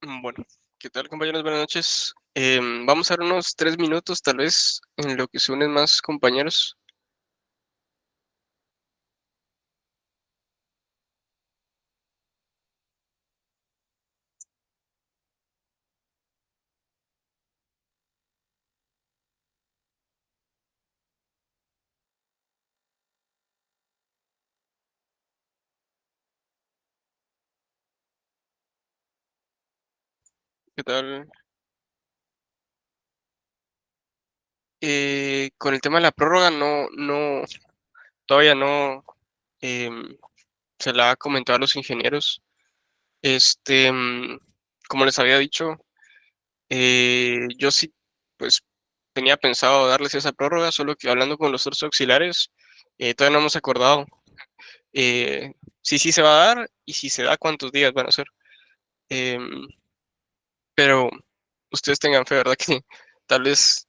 Bueno, ¿qué tal, compañeros? Buenas noches. Vamos a dar unos 3 minutos, tal vez, en lo que se unen más compañeros. ¿Qué tal? Con el tema de la prórroga, todavía no em, se la ha comentado a los ingenieros. Este, como les había dicho, yo sí, pues, tenía pensado darles esa prórroga, solo que hablando con los otros auxiliares, todavía no hemos acordado si sí se va a dar y si se da, cuántos días van a ser. Em, Pero ustedes tengan fe, ¿verdad? Que tal vez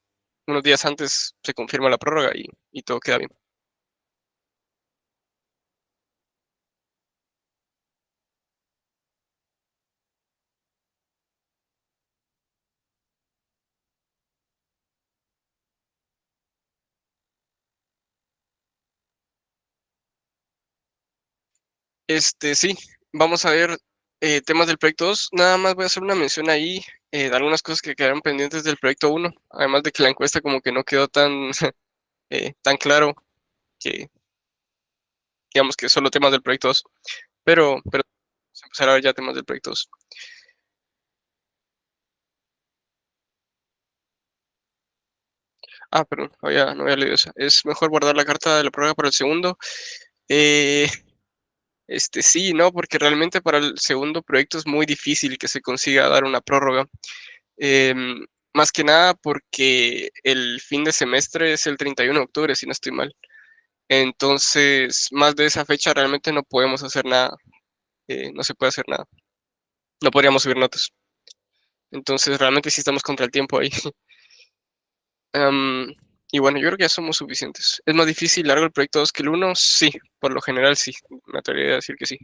unos días antes se confirma la prórroga y todo queda bien. Sí, vamos a ver temas del proyecto 2. Nada más voy a hacer una mención ahí de algunas cosas que quedaron pendientes del proyecto 1, además de que la encuesta como que no quedó tan, tan claro que, digamos que solo temas del proyecto 2, pero vamos a empezar a ver ya temas del proyecto 2. Ah, perdón, no había leído esa. Es mejor guardar la carta de la prórroga para el segundo. Eh, sí, no, porque realmente para el segundo proyecto es muy difícil que se consiga dar una prórroga. Más que nada porque el fin de semestre es el 31 de octubre, si no estoy mal. Entonces, más de esa fecha realmente no podemos hacer nada, no se puede hacer nada. No podríamos subir notas. Entonces, realmente sí estamos contra el tiempo ahí. Am, y bueno, yo creo que ya somos suficientes. ¿Es más difícil largo el proyecto 2 que el uno? Sí, por lo general sí. Me atrevería a decir que sí.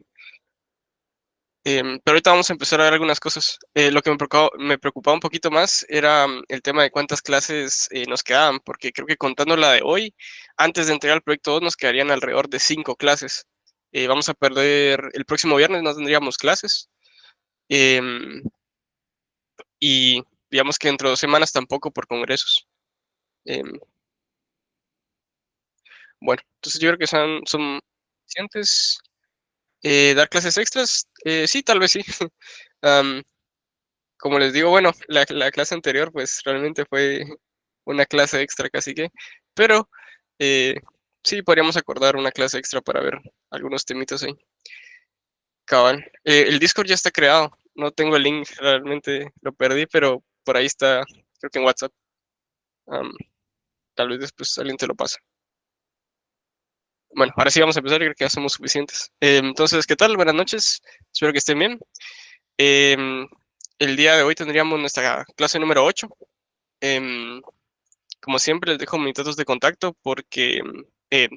Pero ahorita vamos a empezar a ver algunas cosas. Lo que me preocupaba un poquito más era el tema de cuántas clases nos quedaban, porque creo que contando la de hoy, antes de entregar el proyecto 2, nos quedarían alrededor de 5 clases. Vamos a perder el próximo viernes, no tendríamos clases. em, y digamos que dentro de 2 semanas tampoco por congresos. Em, bueno, entonces yo creo que son suficientes. Dar clases extras, sí, tal vez sí. Am, Como les digo, bueno, la clase anterior, pues, realmente fue una clase extra casi que, pero, eh, sí podríamos acordar una clase extra para ver algunos temitas ahí. Cabal. El Discord ya está creado, no tengo el link, realmente lo perdí, pero por ahí está, creo que en WhatsApp. Am, Tal vez después alguien te lo pasa. Bueno, ahora sí vamos a empezar, yo creo que ya somos suficientes. Entonces, ¿qué tal? Buenas noches, espero que estén bien. Em, el día de hoy tendríamos nuestra clase número 8. Como siempre, les dejo mis datos de contacto porque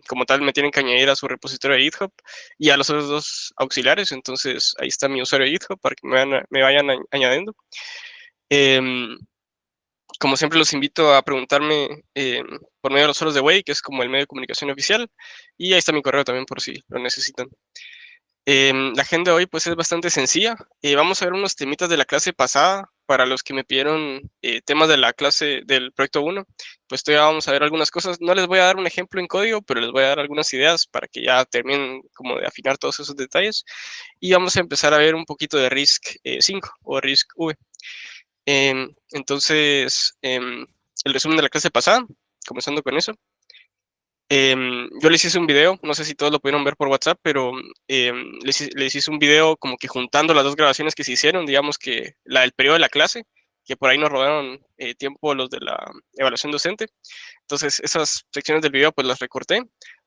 como tal me tienen que añadir a su repositorio de GitHub y a los otros dos auxiliares. Entonces ahí está mi usuario de GitHub para que me vayan añadiendo. Em, Como siempre, los invito a preguntarme por medio de los foros de Way, que es como el medio de comunicación oficial. Y ahí está mi correo también por si lo necesitan. La agenda de hoy pues es bastante sencilla. Vamos a ver unos temitas de la clase pasada. Para los que me pidieron temas de la clase del proyecto 1, pues todavía vamos a ver algunas cosas. No les voy a dar un ejemplo en código, pero les voy a dar algunas ideas para que ya terminen como de afinar todos esos detalles. Y vamos a empezar a ver un poquito de RISC 5 o RISC V. Entonces, el resumen de la clase pasada, comenzando con eso. Yo les hice un video, no sé si todos lo pudieron ver por WhatsApp, pero les hice un video como que juntando las dos grabaciones que se hicieron, digamos que la del periodo de la clase, que por ahí nos robaron tiempo los de la evaluación docente. Entonces, esas secciones del video pues las recorté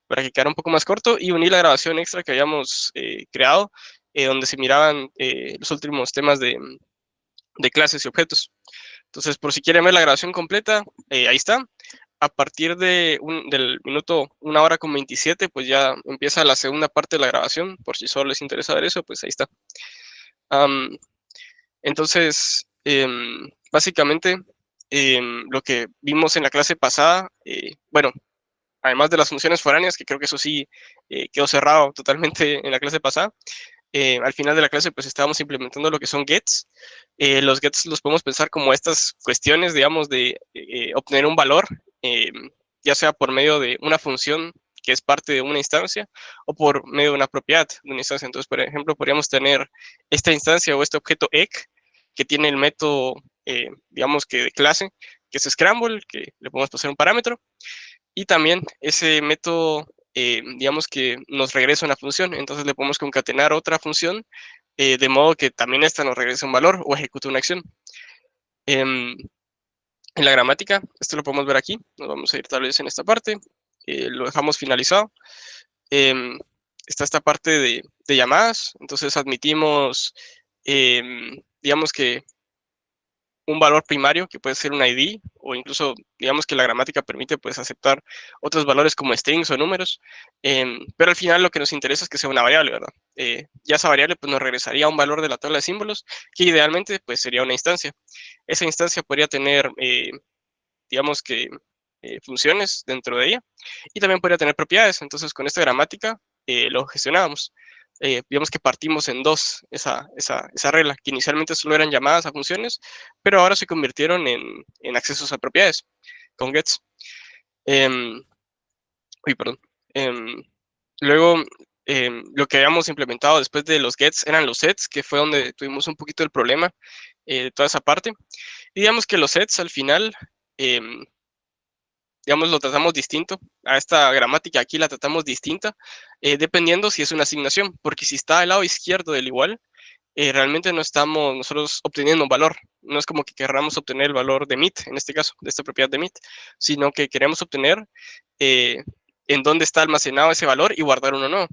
para que quedara un poco más corto y uní la grabación extra que habíamos creado, donde se miraban los últimos temas de clases y objetos. Entonces, por si quieren ver la grabación completa, ahí está. A partir del minuto 1 hora con 27, pues ya empieza la segunda parte de la grabación. Por si solo les interesa ver eso, pues ahí está. Am, Entonces, básicamente, lo que vimos en la clase pasada, bueno, además de las funciones foráneas, que creo que eso sí quedó cerrado totalmente en la clase pasada, al final de la clase pues estábamos implementando lo que son gets. Los gets los podemos pensar como estas cuestiones, digamos, de obtener un valor, ya sea por medio de una función que es parte de una instancia o por medio de una propiedad de una instancia. Entonces, por ejemplo, podríamos tener esta instancia o este objeto ec que tiene el método, digamos que de clase, que es scramble, que le podemos pasar un parámetro, y también ese método, digamos que nos regresa una función, entonces le podemos concatenar otra función, de modo que también esta nos regrese un valor o ejecute una acción. En la gramática, esto lo podemos ver aquí, nos vamos a ir tal vez en esta parte, lo dejamos finalizado. Em, Está esta parte de llamadas, entonces admitimos, digamos que un valor primario que puede ser un ID, o incluso digamos que la gramática permite pues aceptar otros valores como strings o números, pero al final lo que nos interesa es que sea una variable, ¿verdad? Ya esa variable pues nos regresaría un valor de la tabla de símbolos, que idealmente pues sería una instancia. Esa instancia podría tener, digamos que, funciones dentro de ella, y también podría tener propiedades. Entonces con esta gramática lo gestionábamos. Digamos que partimos en dos esa regla, que inicialmente solo eran llamadas a funciones, pero ahora se convirtieron en accesos a propiedades con gets. Uy, perdón. Luego, lo que habíamos implementado después de los gets eran los sets, que fue donde tuvimos un poquito el problema de toda esa parte. Y digamos que los sets al final, digamos, lo tratamos distinto. A esta gramática aquí la tratamos distinta, dependiendo si es una asignación, porque si está al lado izquierdo del igual, realmente no estamos nosotros obteniendo un valor. No es como que queramos obtener el valor de mit, en este caso, de esta propiedad de mit, sino que queremos obtener eh, en dónde está almacenado ese valor y guardar uno no.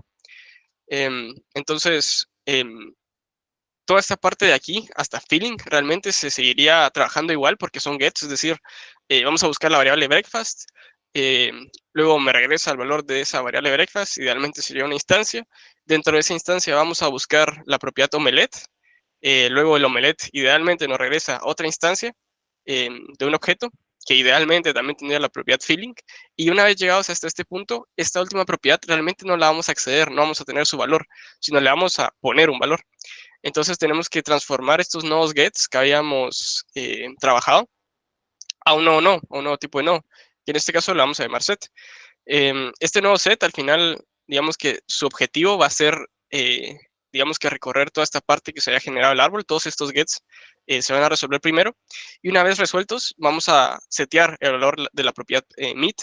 Entonces, toda esta parte de aquí, hasta filling, realmente se seguiría trabajando igual porque son gets, es decir, vamos a buscar la variable breakfast, luego me regresa el valor de esa variable breakfast, idealmente sería una instancia. Dentro de esa instancia vamos a buscar la propiedad omelette, luego el omelette idealmente nos regresa otra instancia de un objeto, que idealmente también tendría la propiedad filling, y una vez llegados hasta este punto, esta última propiedad realmente no la vamos a acceder, no vamos a tener su valor, sino le vamos a poner un valor. Entonces tenemos que transformar estos nuevos gets que habíamos trabajado a un nuevo no, a un nuevo tipo de no, y en este caso le vamos a llamar set. Este nuevo set, al final, digamos que su objetivo va a ser, digamos que recorrer toda esta parte que se haya generado el árbol, todos estos gets se van a resolver primero, y una vez resueltos, vamos a setear el valor de la propiedad mit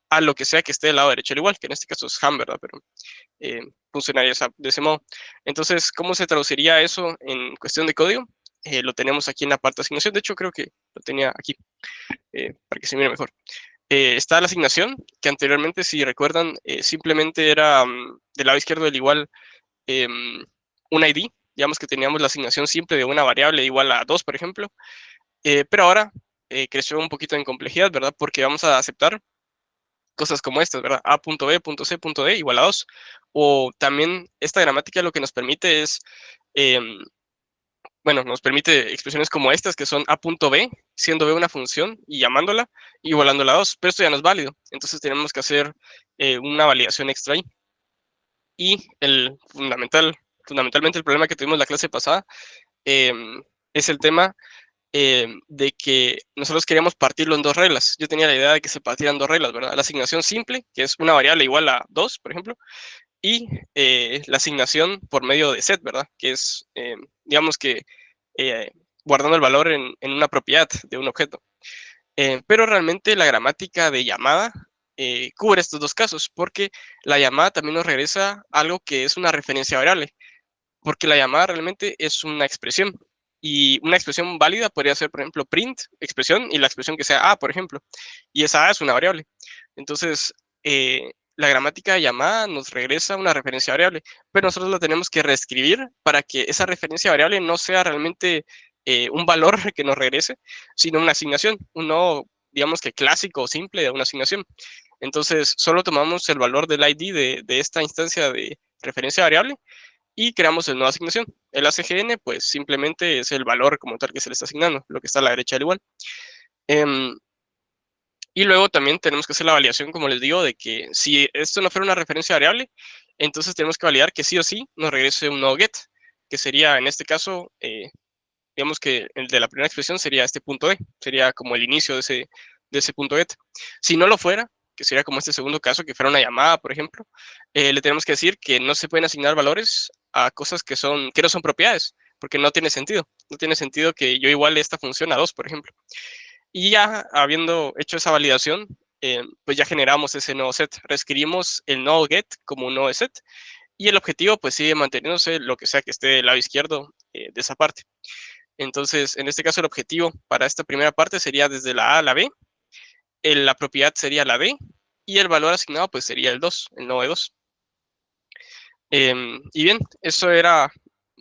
a lo que sea que esté del lado derecho al igual, que en este caso es ham, ¿verdad? Pero funcionaría de ese modo. Entonces, ¿cómo se traduciría eso en cuestión de código? Lo tenemos aquí en la parte de asignación, de hecho creo que lo tenía aquí, para que se mire mejor. Está la asignación, que anteriormente, si recuerdan, simplemente era del lado izquierdo del igual un ID, digamos que teníamos la asignación simple de una variable igual a 2, por ejemplo, pero ahora creció un poquito en complejidad, ¿verdad? Porque vamos a aceptar cosas como estas, ¿verdad? A.B.C.D igual a 2. O también esta gramática lo que nos permite es, bueno, nos permite expresiones como estas, que son A.B, siendo B una función y llamándola, igualándola a 2, pero esto ya no es válido. Entonces tenemos que hacer una validación extra ahí. Y fundamentalmente el problema que tuvimos la clase pasada es el tema de que nosotros queríamos partirlo en dos reglas. Yo tenía la idea de que se partieran dos reglas, ¿verdad? La asignación simple, que es una variable igual a 2, por ejemplo, y la asignación por medio de set, ¿verdad? Que es, digamos que, guardando el valor en una propiedad de un objeto. Pero realmente la gramática de llamada cubre estos dos casos, porque la llamada también nos regresa algo que es una referencia variable, porque la llamada realmente es una expresión. Y una expresión válida podría ser, por ejemplo, print, expresión, y la expresión que sea A, por ejemplo. Y esa A es una variable. Entonces, la gramática de llamada nos regresa una referencia variable, pero nosotros la tenemos que reescribir para que esa referencia variable no sea realmente un valor que nos regrese, sino una asignación, un nodo, digamos que clásico o simple de una asignación. Entonces, solo tomamos el valor del ID de esta instancia de referencia variable y creamos el nodo de asignación. El ACGN, pues simplemente es el valor como tal que se le está asignando, lo que está a la derecha del igual. Y luego también tenemos que hacer la validación, como les digo, de que si esto no fuera una referencia variable, entonces tenemos que validar que sí o sí nos regrese un nodo get, que sería en este caso, digamos que el de la primera expresión sería este punto D, sería como el inicio de ese punto get. Si no lo fuera, que sería como este segundo caso, que fuera una llamada, por ejemplo, le tenemos que decir que no se pueden asignar valores a cosas que no son propiedades, porque no tiene sentido. No tiene sentido que yo iguale esta función a 2, por ejemplo. Y ya habiendo hecho esa validación, pues ya generamos ese nodo set. Reescribimos el nodo get como un nodo set. Y el objetivo pues sigue manteniéndose lo que sea que esté del lado izquierdo de esa parte. Entonces, en este caso, el objetivo para esta primera parte sería desde la A a la B. La propiedad sería la D. Y el valor asignado pues sería el 2, el nodo de 2. Y bien, eso era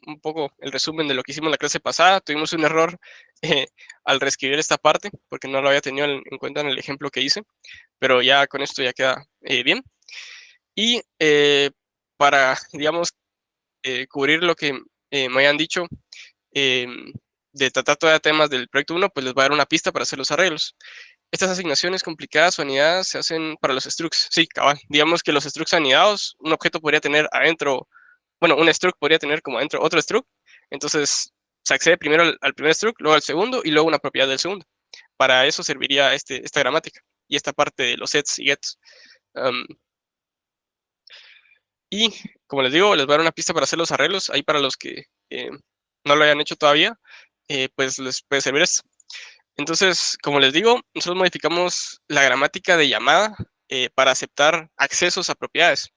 un poco el resumen de lo que hicimos en la clase pasada. Tuvimos un error eh, al reescribir esta parte, porque no lo había tenido en cuenta en el ejemplo que hice, pero ya con esto ya queda bien. Y para, digamos, cubrir lo que me hayan dicho de tratar todavía temas del proyecto 1, pues les voy a dar una pista para hacer los arreglos. Estas asignaciones complicadas o anidadas se hacen para los structs. Sí, cabal. Digamos que los structs anidados, un objeto podría tener adentro, bueno, un struct podría tener como adentro otro struct. Entonces, se accede primero al primer struct, luego al segundo y luego una propiedad del segundo. Para eso serviría esta gramática y esta parte de los sets y gets. Y como les digo, les voy a dar una pista para hacer los arreglos. Ahí para los que no lo hayan hecho todavía, pues les puede servir esto. Entonces, como les digo, nosotros modificamos la gramática de llamada para aceptar accesos a propiedades.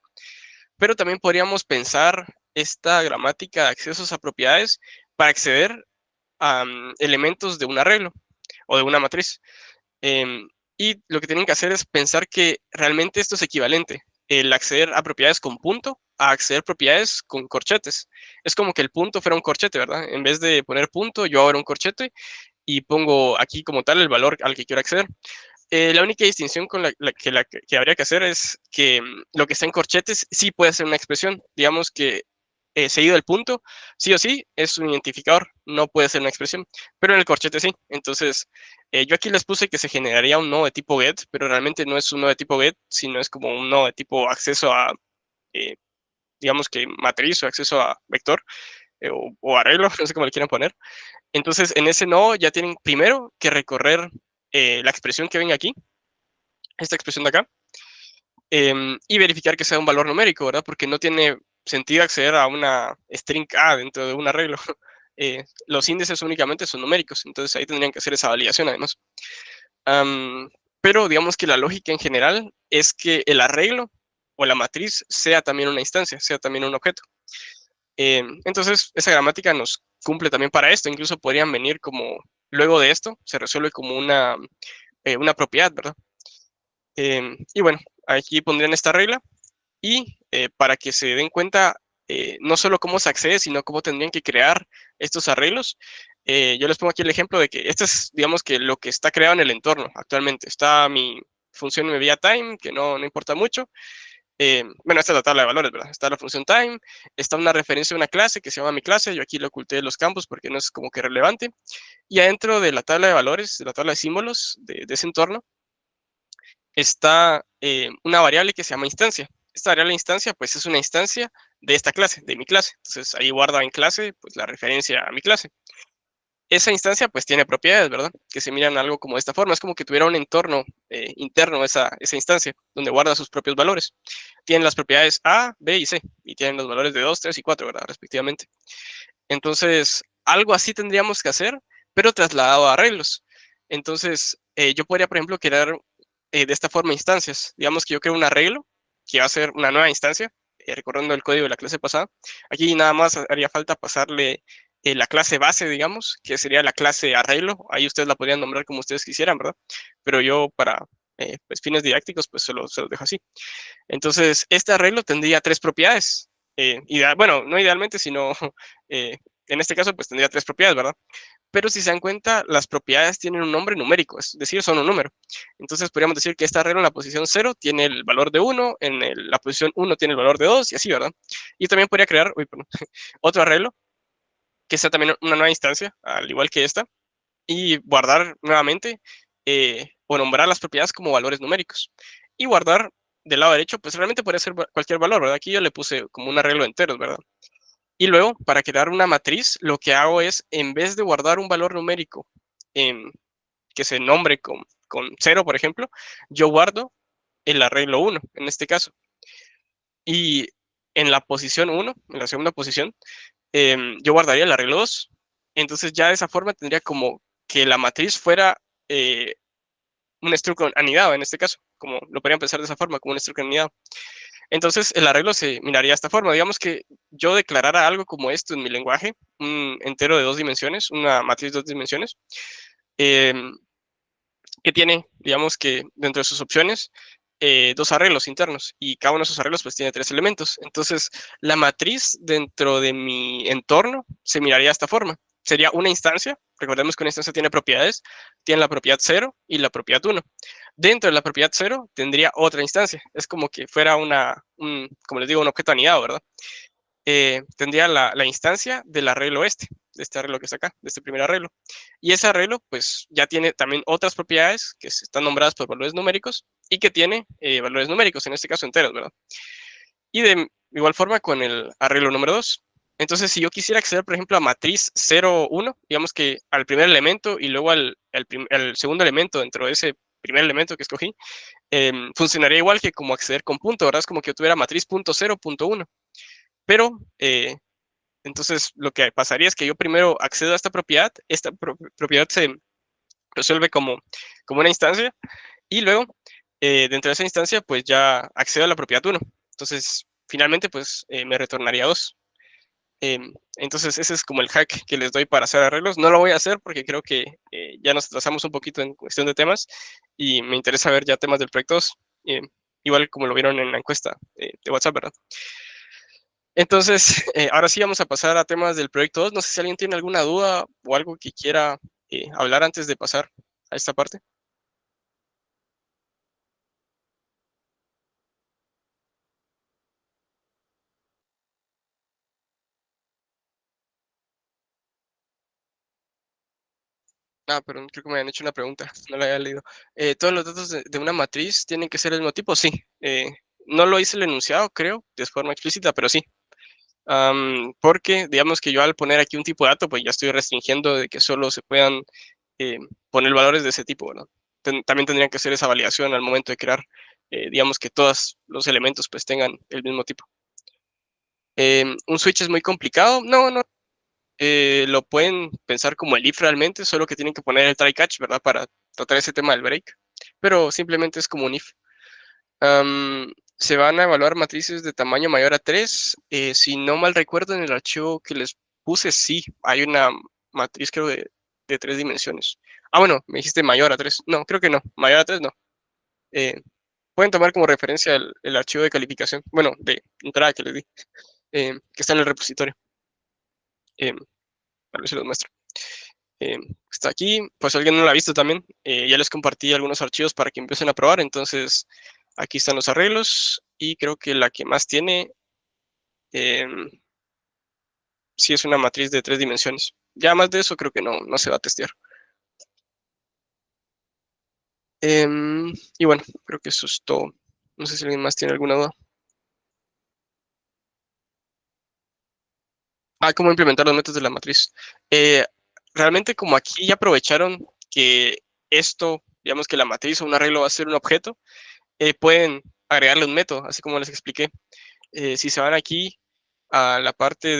Pero también podríamos pensar esta gramática de accesos a propiedades para acceder a elementos de un arreglo o de una matriz. Y lo que tienen que hacer es pensar que realmente esto es equivalente. El acceder a propiedades con punto a acceder a propiedades con corchetes. Es como que el punto fuera un corchete, ¿verdad? En vez de poner punto, yo abro un corchete y pongo aquí como tal el valor al que quiero acceder. La única distinción con que habría que hacer es que lo que está en corchetes sí puede ser una expresión. Digamos que seguido del punto, sí o sí, es un identificador, no puede ser una expresión, pero en el corchete sí. Entonces, yo aquí les puse que se generaría un nodo de tipo get, pero realmente no es un nodo de tipo get, sino es como un nodo de tipo acceso a, eh, digamos que matriz o acceso a vector o arreglo, no sé cómo le quieran poner. Entonces, en ese nodo ya tienen primero que recorrer la expresión que ven aquí, esta expresión de acá, y verificar que sea un valor numérico, ¿verdad? Porque no tiene sentido acceder a una string A dentro de un arreglo. Los índices únicamente son numéricos, entonces ahí tendrían que hacer esa validación además. Pero digamos que la lógica en general es que el arreglo o la matriz sea también una instancia, sea también un objeto. Entonces, esa gramática nos cumple también para esto. Incluso podrían venir como, luego de esto, se resuelve como una propiedad, ¿verdad? Y bueno, aquí pondrían esta regla y para que se den cuenta no solo cómo se accede, sino cómo tendrían que crear estos arreglos. Yo les pongo aquí el ejemplo de que este es, digamos que lo que está creado en el entorno actualmente. Está mi función time, que no importa mucho. Bueno, esta es la tabla de valores, ¿verdad? Está la función time, está una referencia a una clase que se llama mi clase. Yo aquí lo oculté de los campos porque no es como que relevante. Y adentro de la tabla de valores, de la tabla de símbolos de ese entorno, está una variable que se llama instancia. Esta variable instancia, pues es una instancia de esta clase, de mi clase. Entonces ahí guarda en clase, pues la referencia a mi clase. Esa instancia, pues tiene propiedades, ¿verdad? Que se miran algo como de esta forma. Es como que tuviera un entorno interno esa instancia, donde guarda sus propios valores. Tiene las propiedades A, B y C, y tienen los valores de 2, 3 y 4, ¿verdad? Respectivamente. Entonces, algo así tendríamos que hacer, pero trasladado a arreglos. Entonces, yo podría, por ejemplo, crear de esta forma instancias. Digamos que yo creo un arreglo que va a ser una nueva instancia, recordando el código de la clase pasada. Aquí nada más haría falta pasarle la clase base, digamos, que sería la clase arreglo. Ahí ustedes la podrían nombrar como ustedes quisieran, ¿verdad? Pero yo para pues, fines didácticos, pues se los dejo así. Entonces, este arreglo tendría 3 propiedades. Bueno, no idealmente, sino en este caso, pues tendría 3 propiedades, ¿verdad? pero si se dan cuenta, las propiedades tienen un nombre numérico, es decir, son un número. Entonces podríamos decir que esta arreglo en la posición 0 tiene el valor de 1, la posición 1 tiene el valor de 2 y así, ¿verdad? Y también podría crear otro arreglo que sea también una nueva instancia, al igual que esta, y guardar nuevamente o nombrar las propiedades como valores numéricos. Y guardar del lado derecho, pues realmente podría ser cualquier valor, ¿verdad? Aquí yo le puse como un arreglo de enteros, ¿verdad? Y luego, para crear una matriz, lo que hago es, en vez de guardar un valor numérico que se nombre con 0, por ejemplo, yo guardo el arreglo 1, en este caso. Y en la posición 1, en la segunda posición, yo guardaría el arreglo 2. Entonces ya de esa forma tendría como que la matriz fuera un struct anidado, en este caso, como lo podrían pensar de esa forma, como un struct anidado. Entonces el arreglo se miraría de esta forma. Digamos que yo declarara algo como esto en mi lenguaje, un entero de 2 dimensiones, una matriz de 2 dimensiones, eh, que tiene, digamos que dentro de sus opciones, 2 arreglos internos y cada uno de esos arreglos pues tiene 3 elementos. Entonces la matriz dentro de mi entorno se miraría de esta forma. Sería una instancia, recordemos que una instancia tiene propiedades, tiene la propiedad 0 y la propiedad 1. Dentro de la propiedad 0 tendría otra instancia, es como que fuera como les digo, un objeto anidado, ¿verdad? Tendría la instancia del arreglo de este arreglo que está acá, de este primer arreglo. Y ese arreglo, pues, ya tiene también otras propiedades que están nombradas por valores numéricos y que tiene valores numéricos, en este caso enteros, ¿verdad? Y de igual forma con el arreglo número 2. Entonces, si yo quisiera acceder, por ejemplo, a matriz 0, 1, digamos que al primer elemento y luego al segundo elemento dentro de ese primer elemento que escogí, funcionaría igual que como acceder con punto, ¿verdad? Es como que yo tuviera matriz punto 0, punto 1. Pero entonces, lo que pasaría es que yo primero accedo a esta propiedad se resuelve como una instancia, y luego, dentro de esa instancia, pues ya accedo a la propiedad 1. Entonces, finalmente, pues me retornaría 2. Entonces, ese es como el hack que les doy para hacer arreglos. No lo voy a hacer porque creo que ya nos atrasamos un poquito en cuestión de temas y me interesa ver ya temas del proyecto 2, igual como lo vieron en la encuesta de WhatsApp, ¿verdad? Entonces, ahora sí vamos a pasar a temas del proyecto 2. No sé si alguien tiene alguna duda o algo que quiera hablar antes de pasar a esta parte. Ah, perdón, creo que me habían hecho una pregunta, no la había leído. ¿Todos los datos de una matriz tienen que ser del mismo tipo? Sí. No lo hice el enunciado, creo, de forma explícita, pero sí. Porque digamos que yo al poner aquí un tipo de dato, pues ya estoy restringiendo de que solo se puedan eh, poner valores de ese tipo, ¿verdad? También tendrían que hacer esa validación al momento de crear, digamos que todos los elementos pues tengan el mismo tipo. Un switch es muy complicado. No, no. Lo pueden pensar como el if realmente, solo que tienen que poner el try catch, ¿verdad? Para tratar ese tema del break. Pero simplemente es como un if. Se van a evaluar matrices de tamaño mayor a 3. Si no mal recuerdo, en el archivo que les puse, sí, hay una matriz, creo, de 3 dimensiones. Ah, bueno, me dijiste mayor a 3. No, creo que no. Mayor a 3 no. Eh, Pueden tomar como referencia el archivo de calificación, bueno, de entrada que les di, que está en el repositorio. Eh, a ver si los muestro. Eh, Está aquí, pues si alguien no lo ha visto también, ya les compartí algunos archivos para que empiecen a probar. Entonces, aquí están los arreglos y creo que la que más tiene, sí es una matriz de 3 dimensiones. Ya más de eso creo que no se va a testear. Y bueno, creo que eso es todo. No sé si alguien más tiene alguna duda. Ah, ¿cómo implementar los métodos de la matriz? Eh, Realmente como aquí ya aprovecharon que esto, digamos que la matriz o un arreglo va a ser un objeto, pueden agregarle un método, así como les expliqué. Si se van aquí a la parte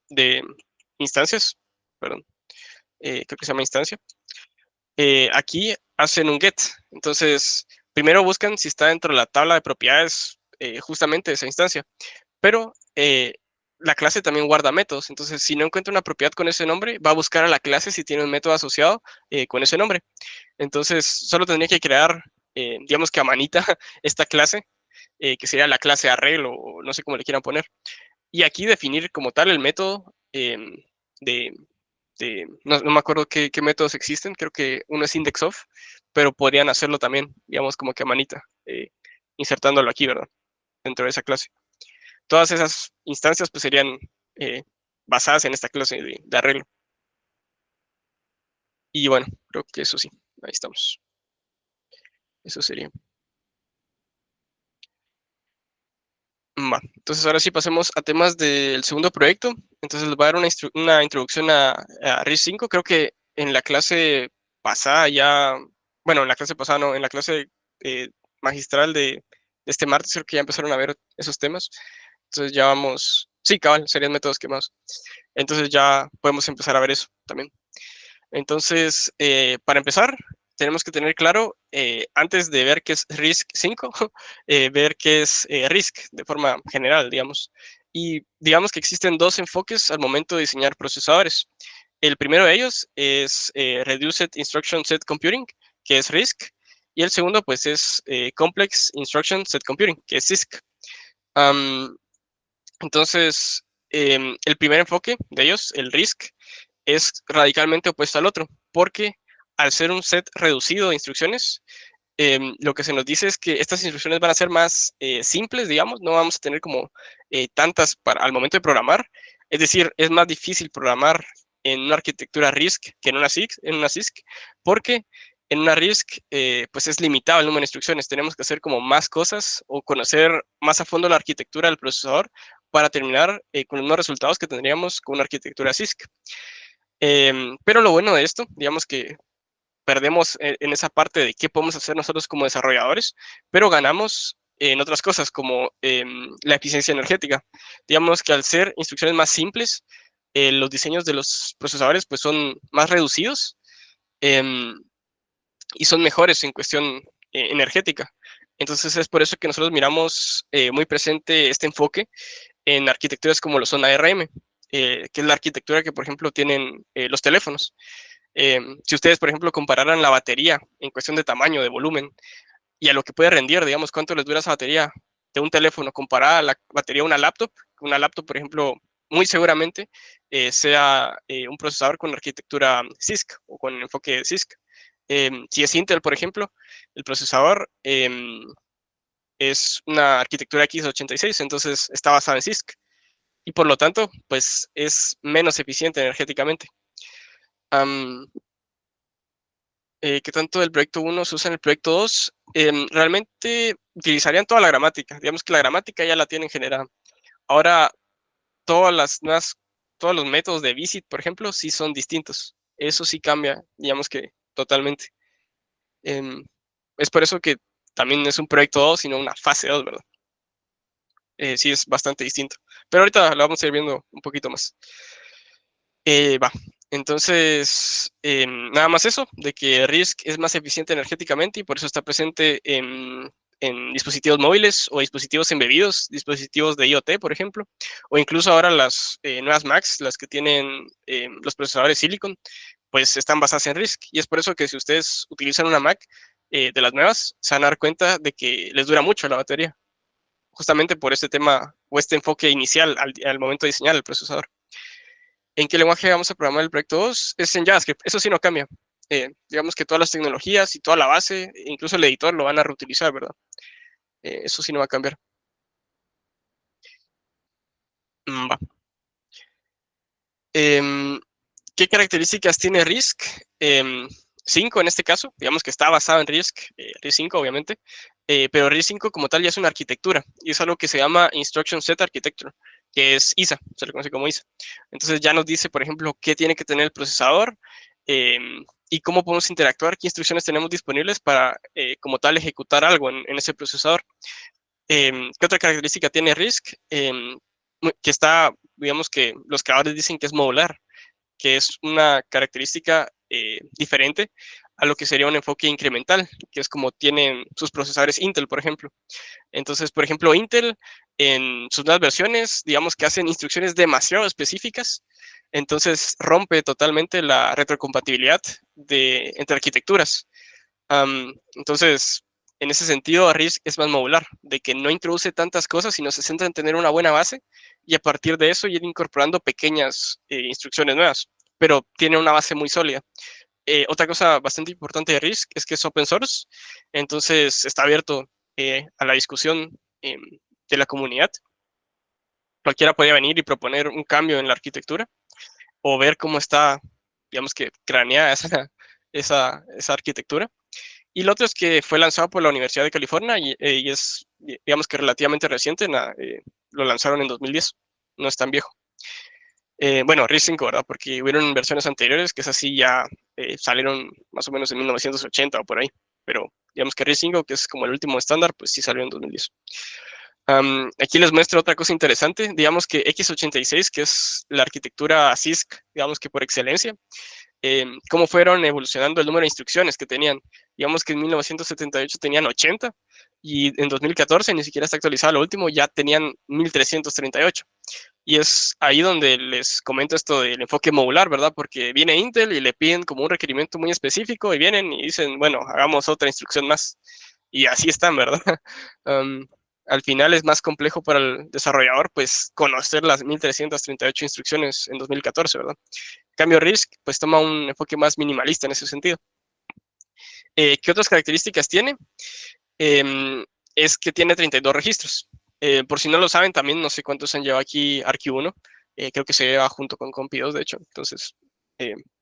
de instancias, perdón, creo que se llama instancia, aquí hacen un get. Entonces, primero buscan si está dentro de la tabla de propiedades justamente de esa instancia, pero la clase también guarda métodos. Entonces, si no encuentra una propiedad con ese nombre, va a buscar a la clase si tiene un método asociado con ese nombre. Entonces, solo tendría que crear, digamos que a manita, esta clase, que sería la clase arreglo, o no sé cómo le quieran poner. Y aquí definir como tal el método de, no me acuerdo qué métodos existen, creo que uno es indexOf, pero podrían hacerlo también, digamos, como que a manita, insertándolo aquí, ¿verdad? Dentro de esa clase. Todas esas instancias pues serían basadas en esta clase de arreglo. Y bueno, creo que eso sí, ahí estamos. Eso sería. Entonces ahora sí pasemos a temas del segundo proyecto. Entonces les voy a dar una introducción a RIS 5. Creo que en la clase pasada ya, bueno, en la clase pasada no, en la clase eh, magistral de este martes creo que ya empezaron a ver esos temas. Entonces ya vamos, sí, cabal, serían métodos quemados. Entonces ya podemos empezar a ver eso también. Entonces, para empezar, tenemos que tener claro, antes de ver qué es RISC-V, ver qué es RISC de forma general, digamos. Y digamos que existen dos enfoques al momento de diseñar procesadores. El primero de ellos es Reduced Instruction Set Computing, que es RISC, y el segundo, pues, es Complex Instruction Set Computing, que es CISC. Entonces, el primer enfoque de ellos, el RISC, es radicalmente opuesto al otro, porque al ser un set reducido de instrucciones, lo que se nos dice es que estas instrucciones van a ser más simples, digamos, no vamos a tener como tantas al momento de programar, es decir, es más difícil programar en una arquitectura RISC que en una CISC, porque en una RISC pues es limitado el número de instrucciones, tenemos que hacer como más cosas o conocer más a fondo la arquitectura del procesador para terminar con los mismos resultados que tendríamos con una arquitectura CISC. Pero lo bueno de esto, digamos que perdemos en esa parte de qué podemos hacer nosotros como desarrolladores, pero ganamos en otras cosas como la eficiencia energética. Digamos que al ser instrucciones más simples, los diseños de los procesadores pues son más reducidos eh, y son mejores en cuestión energética. Entonces es por eso que nosotros miramos muy presente este enfoque en arquitecturas como lo son ARM, que es la arquitectura que, por ejemplo, tienen los teléfonos. Si ustedes, por ejemplo, compararan la batería en cuestión de tamaño, de volumen, y a lo que puede rendir, digamos, cuánto les dura esa batería de un teléfono comparada a la batería de una laptop, por ejemplo, muy seguramente sea un procesador con arquitectura CISC o con enfoque CISC. Si es Intel, por ejemplo, el procesador es una arquitectura x86, entonces está basada en CISC y por lo tanto, pues es menos eficiente energéticamente. ¿Qué tanto del proyecto 1 se usa en el proyecto 2? Realmente utilizarían toda la gramática. Digamos que la gramática ya la tienen generada. Ahora, todos los métodos de visit, por ejemplo, sí son distintos. Eso sí cambia, digamos que totalmente. Es por eso que también es un proyecto 2 y no una fase 2, ¿verdad? Sí es bastante distinto. Pero ahorita lo vamos a ir viendo un poquito más. Va. Entonces, nada más eso, de que RISC es más eficiente energéticamente y por eso está presente en dispositivos móviles o dispositivos embebidos, dispositivos de IoT, por ejemplo, o incluso ahora las nuevas Macs, las que tienen los procesadores Silicon, pues están basadas en RISC. Y es por eso que si ustedes utilizan una Mac de las nuevas, se van a dar cuenta de que les dura mucho la batería, justamente por este tema o este enfoque inicial al momento de diseñar el procesador. ¿En qué lenguaje vamos a programar el proyecto 2? Es en JavaScript, eso sí no cambia. Digamos que todas las tecnologías y toda la base, incluso el editor, lo van a reutilizar, ¿verdad? Eso sí no va a cambiar. Va. ¿Qué características tiene RISC? 5 en este caso, digamos que está basado en RISC, RISC-V obviamente, pero RISC-V como tal ya es una arquitectura y es algo que se llama Instruction Set Architecture, que es ISA, se le conoce como ISA. Entonces ya nos dice, por ejemplo, qué tiene que tener el procesador y cómo podemos interactuar, qué instrucciones tenemos disponibles para, como tal, ejecutar algo en ese procesador. ¿Qué otra característica tiene RISC? Que está, digamos que los creadores dicen que es modular, que es una característica diferente a lo que sería un enfoque incremental, que es como tienen sus procesadores Intel, por ejemplo. Entonces, por ejemplo, Intel en sus nuevas versiones, digamos que hacen instrucciones demasiado específicas, entonces rompe totalmente la retrocompatibilidad entre arquitecturas. Entonces, en ese sentido, RISC es más modular, de que no introduce tantas cosas, sino se centra en tener una buena base y a partir de eso ir incorporando pequeñas instrucciones nuevas. pero tiene una base muy sólida. Otra cosa bastante importante de RISC es que es open source, entonces está abierto a la discusión de la comunidad. Cualquiera podría venir y proponer un cambio en la arquitectura o ver cómo está, digamos que, craneada esa arquitectura. Y lo otro es que fue lanzado por la Universidad de California y es, digamos que relativamente reciente, lo lanzaron en 2010, no es tan viejo. Bueno, RISC 5, ¿verdad? Porque hubieron versiones anteriores que es así ya salieron más o menos en 1980 o por ahí, pero digamos que RISC 5, que es como el último estándar, pues sí salió en 2010. Aquí les muestro otra cosa interesante, digamos que x86, que es la arquitectura CISC, digamos que por excelencia, cómo fueron evolucionando el número de instrucciones que tenían. Digamos que en 1978 tenían 80 y en 2014 ni siquiera está actualizado lo último, ya tenían 1338. Y es ahí donde les comento esto del enfoque modular, ¿verdad? Porque viene Intel y le piden como un requerimiento muy específico y vienen y dicen, bueno, hagamos otra instrucción más. Y así están, ¿verdad? Um, al final es más complejo para el desarrollador, pues, conocer las 1338 instrucciones en 2014, ¿verdad? En cambio, RISC, pues, toma un enfoque más minimalista en ese sentido. ¿Qué otras características tiene? Es que tiene 32 registros. Por si no lo saben, también no sé cuántos han llevado aquí Arqui1. Creo que se lleva junto con Compi2, de hecho. Entonces,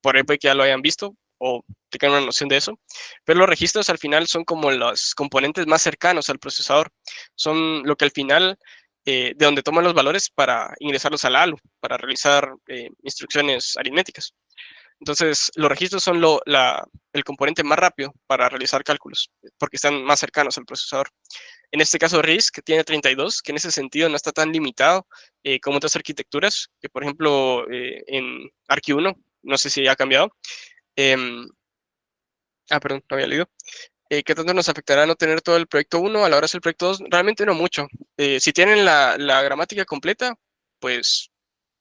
por ahí puede que ya lo hayan visto o tengan una noción de eso. Pero los registros al final son como los componentes más cercanos al procesador. Son lo que al final, de donde toman los valores para ingresarlos al ALU, para realizar instrucciones aritméticas. Entonces, los registros son el componente más rápido para realizar cálculos, porque están más cercanos al procesador. En este caso, RISC tiene 32, que en ese sentido no está tan limitado como otras arquitecturas, que por ejemplo en Arqui1, no sé si ha cambiado. Perdón, no había leído. ¿Qué tanto nos afectará no tener todo el proyecto 1 a la hora de hacer el proyecto 2? Realmente no mucho. Si tienen la gramática completa, pues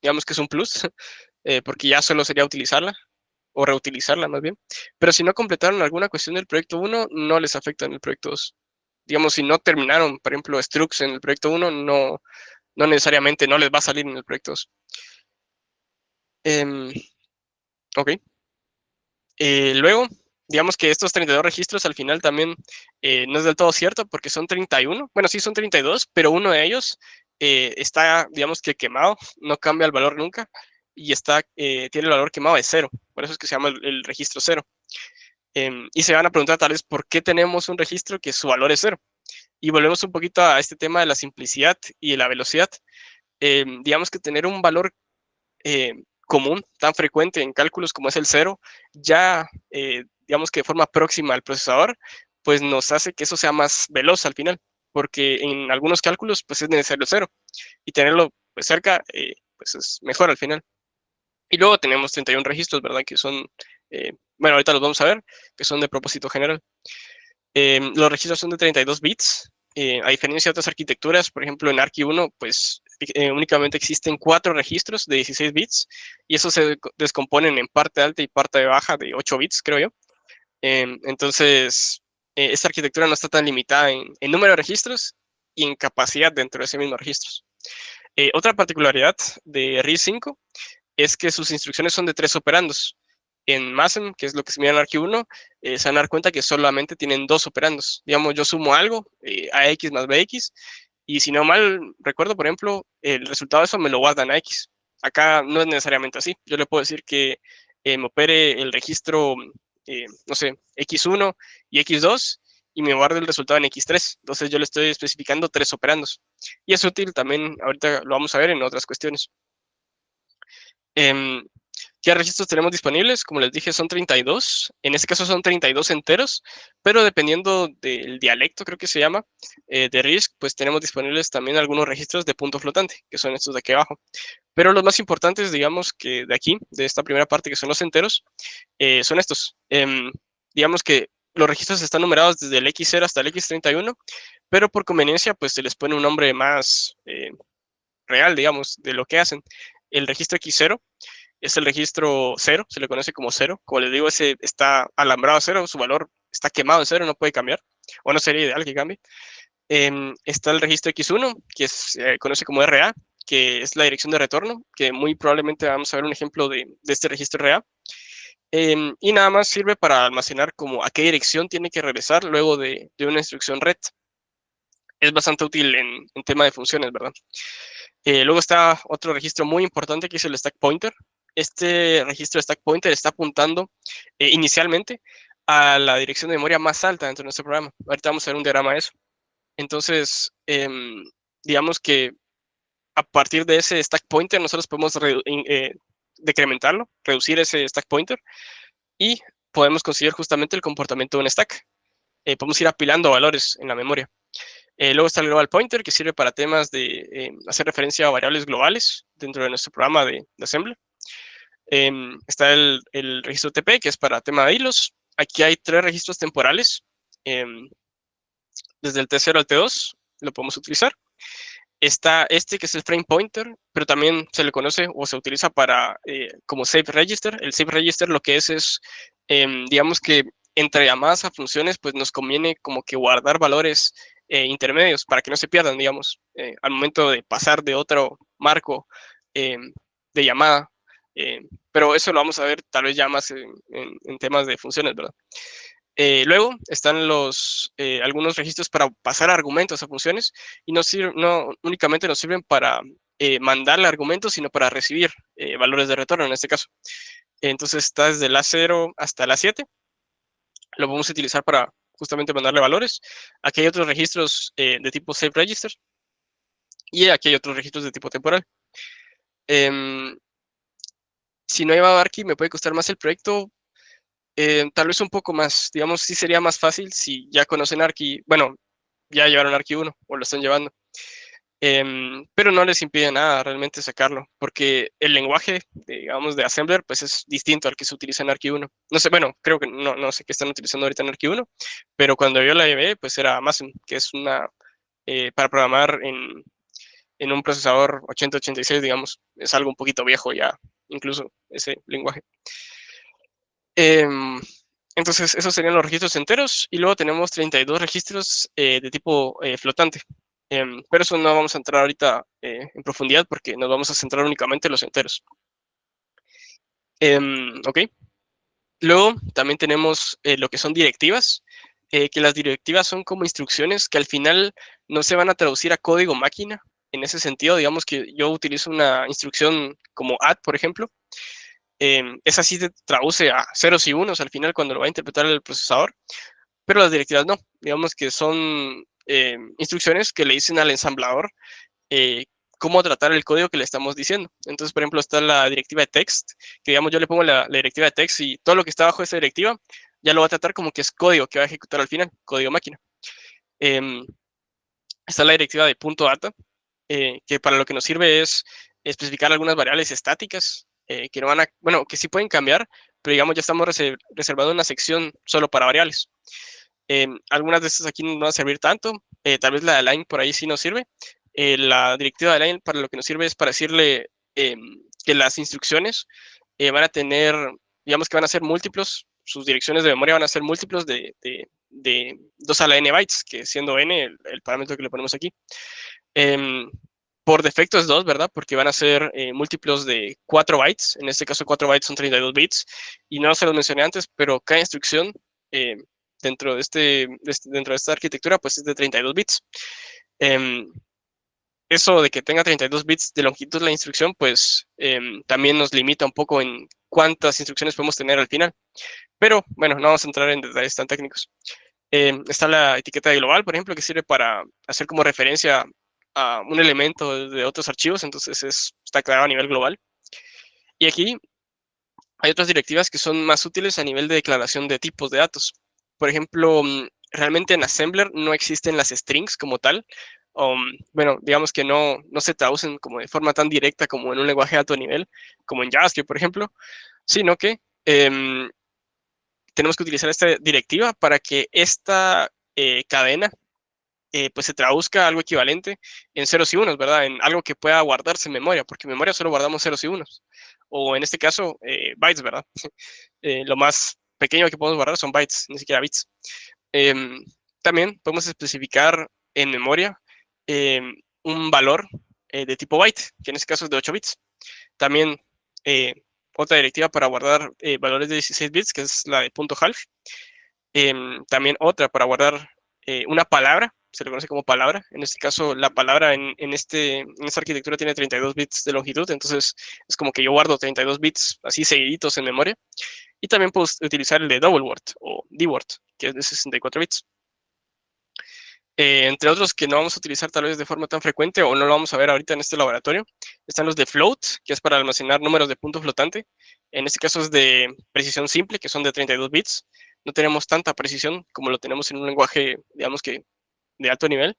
digamos que es un plus, porque ya solo sería utilizarla o reutilizarla más bien. Pero si no completaron alguna cuestión del proyecto 1, no les afecta en el proyecto 2. Digamos, si no terminaron, por ejemplo, Strux en el proyecto 1, no necesariamente no les va a salir en el proyecto 2. Ok. Luego, digamos que estos 32 registros al final también no es del todo cierto porque son 31. Bueno, sí son 32, pero uno de ellos está, digamos que quemado, no cambia el valor nunca y tiene el valor quemado de 0. Por eso es que se llama el registro 0. Y se van a preguntar tal vez por qué tenemos un registro que su valor es 0. Y volvemos un poquito a este tema de la simplicidad y de la velocidad. Digamos que tener un valor común, tan frecuente en cálculos como es el 0, ya, digamos que de forma próxima al procesador, pues nos hace que eso sea más veloz al final, porque en algunos cálculos pues es necesario 0 y tenerlo pues cerca pues es mejor al final. Y luego tenemos 31 registros, ¿verdad? Que son, bueno, ahorita los vamos a ver, que son de propósito general. Los registros son de 32 bits, a diferencia de otras arquitecturas, por ejemplo, en Arqui1, pues únicamente existen 4 registros de 16 bits y esos se descomponen en parte alta y parte baja de 8 bits, creo yo. Entonces, esta arquitectura no está tan limitada en número de registros y en capacidad dentro de ese mismo registros. Otra particularidad de RISC-V es que sus instrucciones son de 3 operandos. En MASM, que es lo que se mira en Arqui1, se van a dar cuenta que solamente tienen 2 operandos. Digamos, yo sumo algo, AX más BX, y si no mal recuerdo, por ejemplo, el resultado de eso me lo guardan a X. Acá no es necesariamente así. Yo le puedo decir que me opere el registro, no sé, X1 y X2, y me guarde el resultado en X3. Entonces yo le estoy especificando 3 operandos. Y es útil también, ahorita lo vamos a ver en otras cuestiones. ¿Qué registros tenemos disponibles? Como les dije, son 32. En este caso son 32 enteros, pero dependiendo del dialecto, creo que se llama, de RISC, pues tenemos disponibles también algunos registros de punto flotante, que son estos de aquí abajo. Pero los más importantes, digamos que de aquí, de esta primera parte, que son los enteros, son estos. Digamos que los registros están numerados desde el X0 hasta el X31, pero por conveniencia, pues se les pone un nombre más real, digamos, de lo que hacen. El registro X0 es el registro 0, se le conoce como 0. Como les digo, ese está alambrado a 0, su valor está quemado en 0, no puede cambiar, o no sería ideal que cambie. Está el registro X1, que se conoce como RA, que es la dirección de retorno, que muy probablemente vamos a ver un ejemplo de este registro RA. Y nada más sirve para almacenar como a qué dirección tiene que regresar luego de una instrucción ret. Es bastante útil en tema de funciones, ¿verdad? Luego está otro registro muy importante que es el stack pointer. Este registro de stack pointer está apuntando inicialmente a la dirección de memoria más alta dentro de nuestro programa. Ahorita vamos a ver un diagrama de eso. Entonces, digamos que a partir de ese stack pointer nosotros podemos decrementarlo, reducir ese stack pointer y podemos conseguir justamente el comportamiento de un stack. Podemos ir apilando valores en la memoria. Luego está el global pointer, que sirve para temas de hacer referencia a variables globales dentro de nuestro programa de assembler. Está el registro TP, que es para tema de hilos. Aquí hay 3 registros temporales. Desde el T0 al T2 lo podemos utilizar. Está este, que es el frame pointer, pero también se le conoce o se utiliza para como save register. El save register lo que es digamos que entre llamadas a funciones, pues nos conviene como que guardar valores intermedios para que no se pierdan, digamos, al momento de pasar de otro marco de llamada. Pero eso lo vamos a ver tal vez ya más en temas de funciones, ¿verdad? Luego están algunos registros para pasar argumentos a funciones y no únicamente nos sirven para mandarle argumentos, sino para recibir valores de retorno en este caso. Entonces está desde la 0 hasta la 7. Lo vamos a utilizar para justamente mandarle valores. Aquí hay otros registros de tipo save register y aquí hay otros registros de tipo temporal. Si no llevaba Archi, me puede costar más el proyecto. Tal vez un poco más, digamos, sí sería más fácil si ya conocen Archi, bueno, ya llevaron Archi 1 o lo están llevando, pero no les impide nada realmente sacarlo, porque el lenguaje, digamos, de Assembler, pues es distinto al que se utiliza en Archi 1. No sé, bueno, creo que no sé qué están utilizando ahorita en Archi 1, pero cuando yo la llevé, pues era Mason, que es para programar en un procesador 8086, digamos, es algo un poquito viejo ya, incluso ese lenguaje. Entonces, esos serían los registros enteros y luego tenemos 32 registros de tipo flotante. Pero eso no vamos a entrar ahorita en profundidad porque nos vamos a centrar únicamente en los enteros. Ok. Luego también tenemos lo que son directivas, que las directivas son como instrucciones que al final no se van a traducir a código máquina. En ese sentido, digamos que yo utilizo una instrucción como add, por ejemplo, esa sí se traduce a ceros y unos al final cuando lo va a interpretar el procesador, pero las directivas no. Digamos que son instrucciones que le dicen al ensamblador cómo tratar el código que le estamos diciendo. Entonces, por ejemplo, está la directiva de text, que digamos yo le pongo la directiva de text y todo lo que está bajo esa directiva ya lo va a tratar como que es código que va a ejecutar al final, código máquina. Está la directiva de .data, que para lo que nos sirve es especificar algunas variables estáticas que no van a, bueno, que sí pueden cambiar, pero digamos ya estamos reservando una sección solo para variables. Algunas de estas aquí no van a servir tanto, tal vez la de line por ahí sí nos sirve. La directiva de line para lo que nos sirve es para decirle que las instrucciones van a tener, digamos que van a ser múltiplos, sus direcciones de memoria van a ser múltiplos de 2 a la n bytes, que siendo n el parámetro que le ponemos aquí. Por defecto es 2, ¿verdad? Porque van a ser múltiplos de 4 bytes. En este caso 4 bytes son 32 bits. Y no se los mencioné antes, pero cada instrucción dentro de esta arquitectura pues es de 32 bits. Eso de que tenga 32 bits de longitud la instrucción, pues también nos limita un poco en cuántas instrucciones podemos tener al final. Pero bueno, no vamos a entrar en detalles tan técnicos. Está la etiqueta de global, por ejemplo, que sirve para hacer como referencia a un elemento de otros archivos, entonces está creado a nivel global. Y aquí hay otras directivas que son más útiles a nivel de declaración de tipos de datos. Por ejemplo, realmente en Assembler no existen las strings como tal. Bueno, digamos que no se traducen como de forma tan directa como en un lenguaje de alto nivel, como en JavaScript, por ejemplo, sino que tenemos que utilizar esta directiva para que esta cadena pues se traduzca algo equivalente en ceros y unos, ¿verdad? En algo que pueda guardarse en memoria, porque en memoria solo guardamos ceros y unos. O en este caso, bytes, ¿verdad? Lo más pequeño que podemos guardar son bytes, ni siquiera bits. También podemos especificar en memoria un valor de tipo byte, que en este caso es de 8 bits. También otra directiva para guardar valores de 16 bits, que es la de .half. También otra para guardar una palabra, se le conoce como palabra. En este caso, la palabra en esta arquitectura tiene 32 bits de longitud, entonces es como que yo guardo 32 bits así seguiditos en memoria. Y también puedo utilizar el de double word o D-word, que es de 64 bits. Entre otros que no vamos a utilizar tal vez de forma tan frecuente o no lo vamos a ver ahorita en este laboratorio, están los de float, que es para almacenar números de punto flotante. En este caso es de precisión simple, que son de 32 bits. No tenemos tanta precisión como lo tenemos en un lenguaje, digamos que de alto nivel,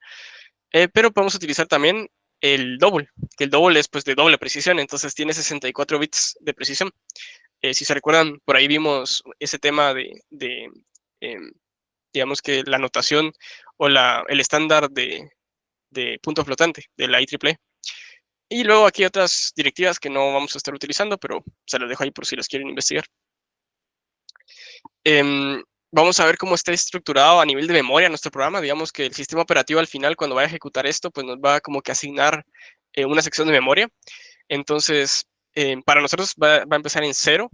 pero podemos utilizar también el double, que el double es pues de doble precisión, entonces tiene 64 bits de precisión. Si se recuerdan, por ahí vimos ese tema de digamos que la notación o el estándar de punto flotante de la IEEE. Y luego aquí otras directivas que no vamos a estar utilizando, pero se las dejo ahí por si las quieren investigar. Vamos a ver cómo está estructurado a nivel de memoria nuestro programa. Digamos que el sistema operativo al final, cuando vaya a ejecutar esto, pues nos va como que a asignar una sección de memoria. Entonces, para nosotros va a empezar en 0.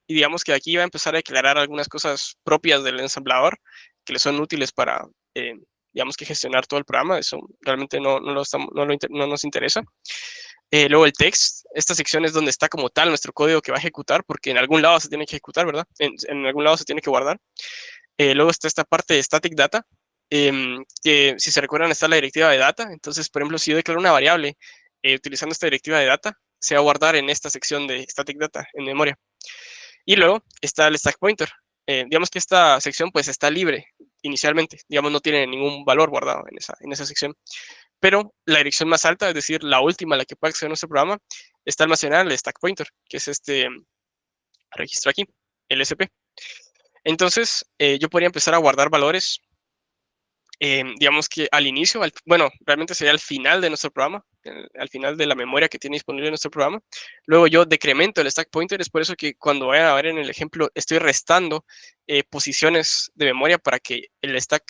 Y digamos que aquí va a empezar a declarar algunas cosas propias del ensamblador que le son útiles para, digamos que gestionar todo el programa. Eso realmente no nos interesa. Luego el text, esta sección es donde está como tal nuestro código que va a ejecutar, porque en algún lado se tiene que ejecutar, ¿verdad? En algún lado se tiene que guardar. Luego está esta parte de static data, que si se recuerdan está la directiva de data. Entonces, por ejemplo, si yo declaro una variable utilizando esta directiva de data, se va a guardar en esta sección de static data en memoria. Y luego está el stack pointer. Digamos que esta sección pues está libre inicialmente, digamos no tiene ningún valor guardado en esa sección. Pero la dirección más alta, es decir, la última, la que puede acceder a nuestro programa, está almacenada en el stack pointer, que es este registro aquí, el SP. Entonces, yo podría empezar a guardar valores, digamos que al inicio, bueno, realmente sería al final de nuestro programa, al final de la memoria que tiene disponible nuestro programa. Luego yo decremento el stack pointer, es por eso que cuando vayan a ver en el ejemplo, estoy restando posiciones de memoria para que el stack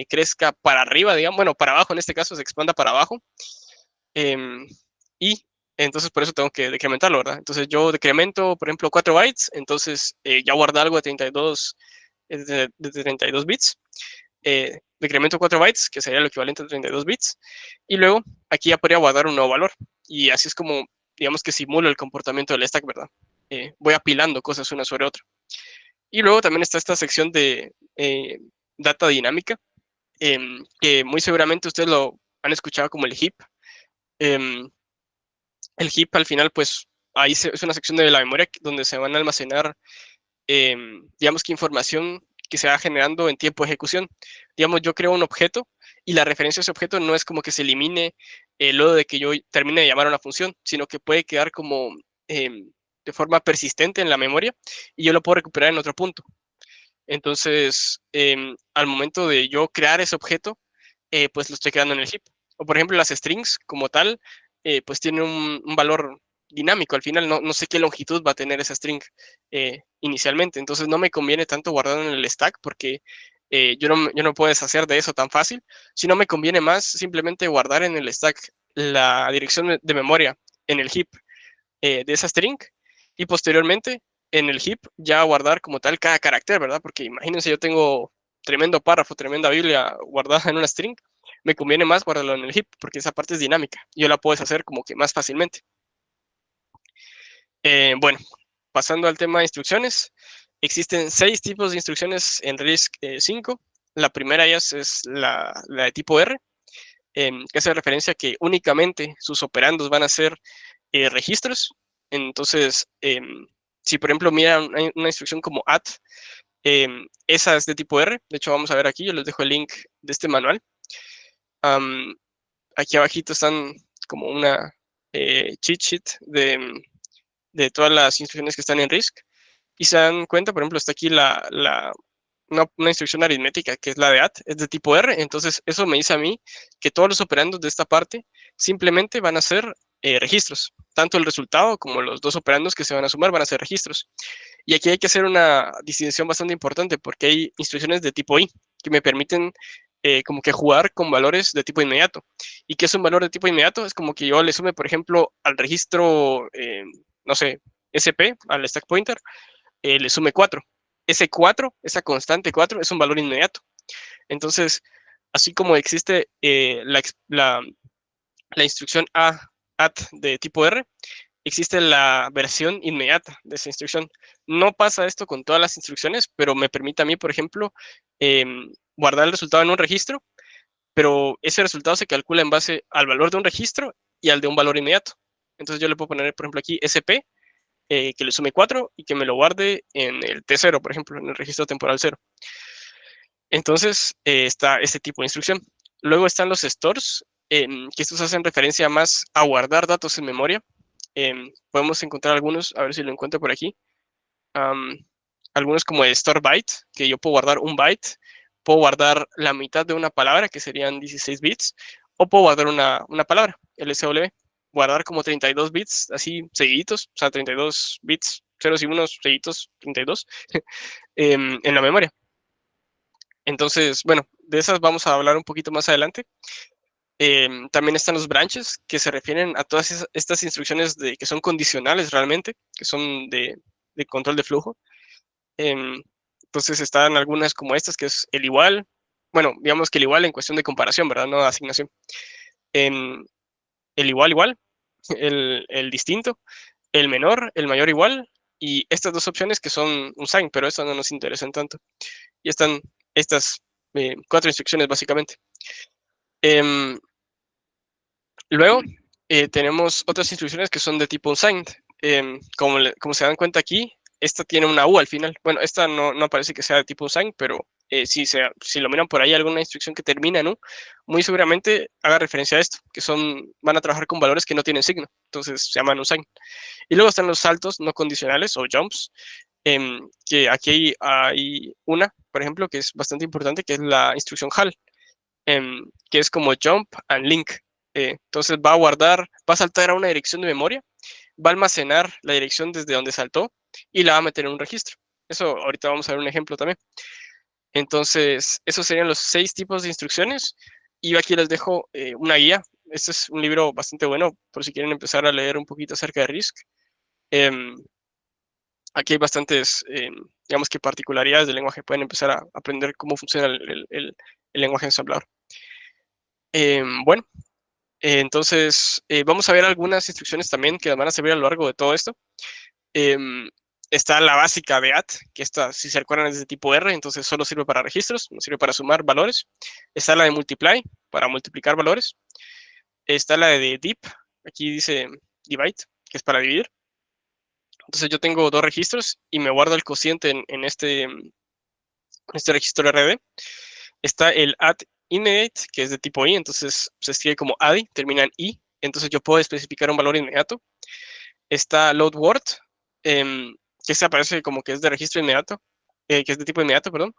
crezca para arriba, digamos, bueno, para abajo en este caso, se expanda para abajo. Y entonces por eso tengo que decrementarlo, ¿verdad? Entonces yo decremento, por ejemplo, 4 bytes, entonces ya guarda algo de 32, de 32 bits. Decremento 4 bytes, que sería el equivalente a 32 bits, y luego aquí ya podría guardar un nuevo valor. Y así es como, digamos que simulo el comportamiento del stack, ¿verdad? Voy apilando cosas una sobre otra. Y luego también está esta sección de data dinámica, que muy seguramente ustedes lo han escuchado como el heap. El heap al final, pues ahí es una sección de la memoria donde se van a almacenar, digamos que información que se va generando en tiempo de ejecución. Digamos, yo creo un objeto y la referencia a ese objeto no es como que se elimine luego de que yo termine de llamar a una función, sino que puede quedar como de forma persistente en la memoria y yo lo puedo recuperar en otro punto. Entonces, al momento de yo crear ese objeto, pues lo estoy creando en el heap. O por ejemplo, las strings como tal, pues tienen un valor dinámico. Al final no sé qué longitud va a tener esa string inicialmente. Entonces no me conviene tanto guardarlo en el stack porque yo no puedo deshacer de eso tan fácil. Sino me conviene más simplemente guardar en el stack la dirección de memoria en el heap de esa string y posteriormente en el heap ya guardar como tal cada carácter, ¿verdad? Porque imagínense, yo tengo tremendo párrafo, tremenda Biblia guardada en una string, me conviene más guardarlo en el heap porque esa parte es dinámica. Yo la puedo deshacer como que más fácilmente. Bueno, pasando al tema de instrucciones, existen 6 tipos de instrucciones en RISC 5. La primera de ellas es la de tipo R, que hace referencia a que únicamente sus operandos van a ser registros. Entonces, si por ejemplo miran una instrucción como add, esa es de tipo R. De hecho, vamos a ver aquí, yo les dejo el link de este manual. Aquí abajito están como una cheat sheet de todas las instrucciones que están en RISC. Y se dan cuenta, por ejemplo, está aquí una instrucción aritmética que es la de add, es de tipo R. Entonces, eso me dice a mí que todos los operandos de esta parte simplemente van a ser registros. Tanto el resultado como los dos operandos que se van a sumar van a ser registros. Y aquí hay que hacer una distinción bastante importante porque hay instrucciones de tipo I que me permiten como que jugar con valores de tipo inmediato. ¿Y qué es un valor de tipo inmediato? Es como que yo le sume, por ejemplo, al registro, no sé, SP, al stack pointer, le sume 4. Ese 4, esa constante 4, es un valor inmediato. Entonces, así como existe la instrucción add de tipo R, existe la versión inmediata de esa instrucción. No pasa esto con todas las instrucciones, pero me permite a mí, por ejemplo, guardar el resultado en un registro, pero ese resultado se calcula en base al valor de un registro y al de un valor inmediato. Entonces yo le puedo poner, por ejemplo, aquí SP, que le sume 4 y que me lo guarde en el T0, por ejemplo, en el registro temporal 0. Entonces está este tipo de instrucción. Luego están los stores, que estos hacen referencia más a guardar datos en memoria. Podemos encontrar algunos, a ver si lo encuentro por aquí. Algunos como el store byte, que yo puedo guardar un byte, puedo guardar la mitad de una palabra, que serían 16 bits, o puedo guardar una palabra, LSW, guardar como 32 bits, así seguiditos, o sea, 32 bits, ceros y unos seguiditos, 32, en la memoria. Entonces, bueno, de esas vamos a hablar un poquito más adelante. También están los branches, que se refieren a todas estas instrucciones que son condicionales realmente, que son de control de flujo. Entonces están algunas como estas, que es el igual. Bueno, digamos que el igual en cuestión de comparación, ¿verdad? No de asignación. El igual, el distinto, el menor, el mayor igual, y estas dos opciones que son un sign, pero estas no nos interesan tanto. Y están estas 4 instrucciones básicamente. Luego tenemos otras instrucciones que son de tipo unsigned. Como se dan cuenta aquí, esta tiene una U al final. Bueno, esta no parece que sea de tipo unsigned, pero si lo miran por ahí, alguna instrucción que termina en U, muy seguramente haga referencia a esto, que van a trabajar con valores que no tienen signo, entonces se llaman unsigned. Y luego están los saltos no condicionales o jumps, que aquí hay una, por ejemplo, que es bastante importante, que es la instrucción HAL, que es como jump and link. Entonces va a saltar a una dirección de memoria, va a almacenar la dirección desde donde saltó y la va a meter en un registro. Eso ahorita vamos a ver un ejemplo también. Entonces, esos serían los 6 tipos de instrucciones. Y aquí les dejo una guía. Este es un libro bastante bueno por si quieren empezar a leer un poquito acerca de RISC. Aquí hay bastantes, digamos que particularidades del lenguaje. Pueden empezar a aprender cómo funciona el lenguaje ensamblador. Bueno, entonces vamos a ver algunas instrucciones también que van a servir a lo largo de todo esto. Está la básica de add, que esta, si se recuerdan, es de tipo R, entonces solo sirve para registros, no sirve para sumar valores. Está la de multiply, para multiplicar valores. Está la de deep, aquí dice divide, que es para dividir. Entonces yo tengo 2 registros y me guardo el cociente en este registro RD. Está el add immediate, que es de tipo I, entonces se escribe como add, termina en I, entonces yo puedo especificar un valor inmediato. Está load word, que se aparece como que es de registro inmediato, que es de tipo inmediato, perdón,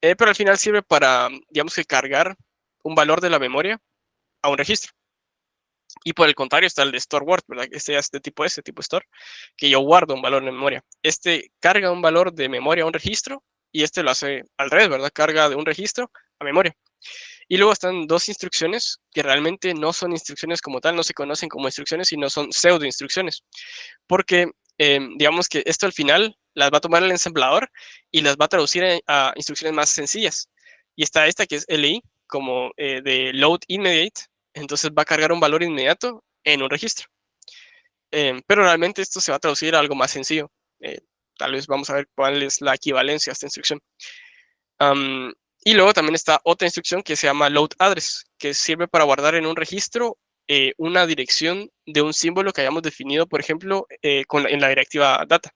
pero al final sirve para, digamos que cargar un valor de la memoria a un registro. Y por el contrario está el de store word, ¿verdad? Este es de tipo S, tipo store, que yo guardo un valor de memoria. Este carga un valor de memoria a un registro y este lo hace al revés, ¿verdad? Carga de un registro a memoria. Y luego están 2 instrucciones que realmente no son instrucciones como tal, no se conocen como instrucciones, sino son pseudo instrucciones. Porque digamos que esto al final las va a tomar el ensamblador y las va a traducir a instrucciones más sencillas. Y está esta que es LI, como de load immediate, entonces va a cargar un valor inmediato en un registro. Pero realmente esto se va a traducir a algo más sencillo. Tal vez vamos a ver cuál es la equivalencia a esta instrucción. Y luego también está otra instrucción que se llama load address, que sirve para guardar en un registro una dirección de un símbolo que hayamos definido, por ejemplo, en la directiva data,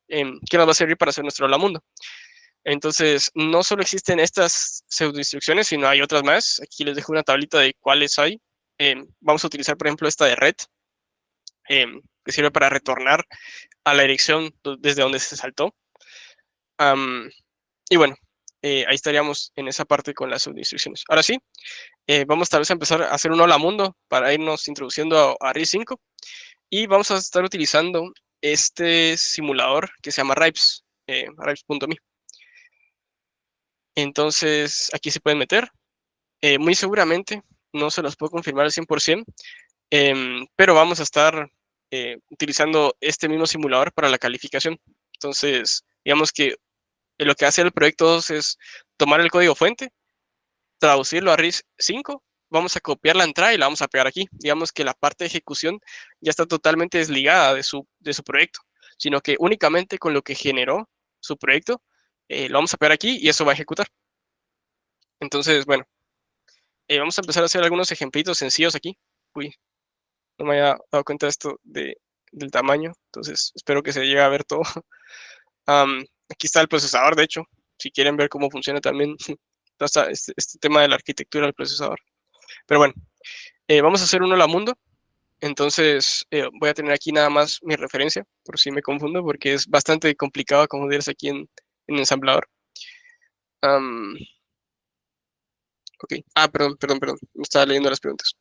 que nos va a servir para hacer nuestro hola mundo. Entonces, no solo existen estas pseudo instrucciones, sino hay otras más. Aquí les dejo una tablita de cuáles hay. Vamos a utilizar, por ejemplo, esta de red, que sirve para retornar a la dirección desde donde se saltó. Y bueno, ahí estaríamos en esa parte con las subinstrucciones. Ahora sí, vamos tal vez a empezar a hacer un hola mundo para irnos introduciendo a RISC-V y vamos a estar utilizando este simulador que se llama Ripes, Ripes.me. Entonces, aquí se pueden meter Muy seguramente, no se los puedo confirmar al 100%, pero vamos a estar utilizando este mismo simulador para la calificación. Entonces, digamos que lo que hace el proyecto 2 es tomar el código fuente, traducirlo a RISC-V, vamos a copiar la entrada y la vamos a pegar aquí. Digamos que la parte de ejecución ya está totalmente desligada de su proyecto, sino que únicamente con lo que generó su proyecto, lo vamos a pegar aquí y eso va a ejecutar. Entonces, bueno, vamos a empezar a hacer algunos ejemplitos sencillos aquí. Uy, no me había dado cuenta de esto del tamaño, entonces espero que se llegue a ver todo. Aquí está el procesador, de hecho, si quieren ver cómo funciona también este tema de la arquitectura del procesador. Pero bueno, vamos a hacer uno a la mundo. Entonces voy a tener aquí nada más mi referencia, por si me confundo, porque es bastante complicado confundirse aquí en ensamblador. Ok. Perdón. Me estaba leyendo las preguntas.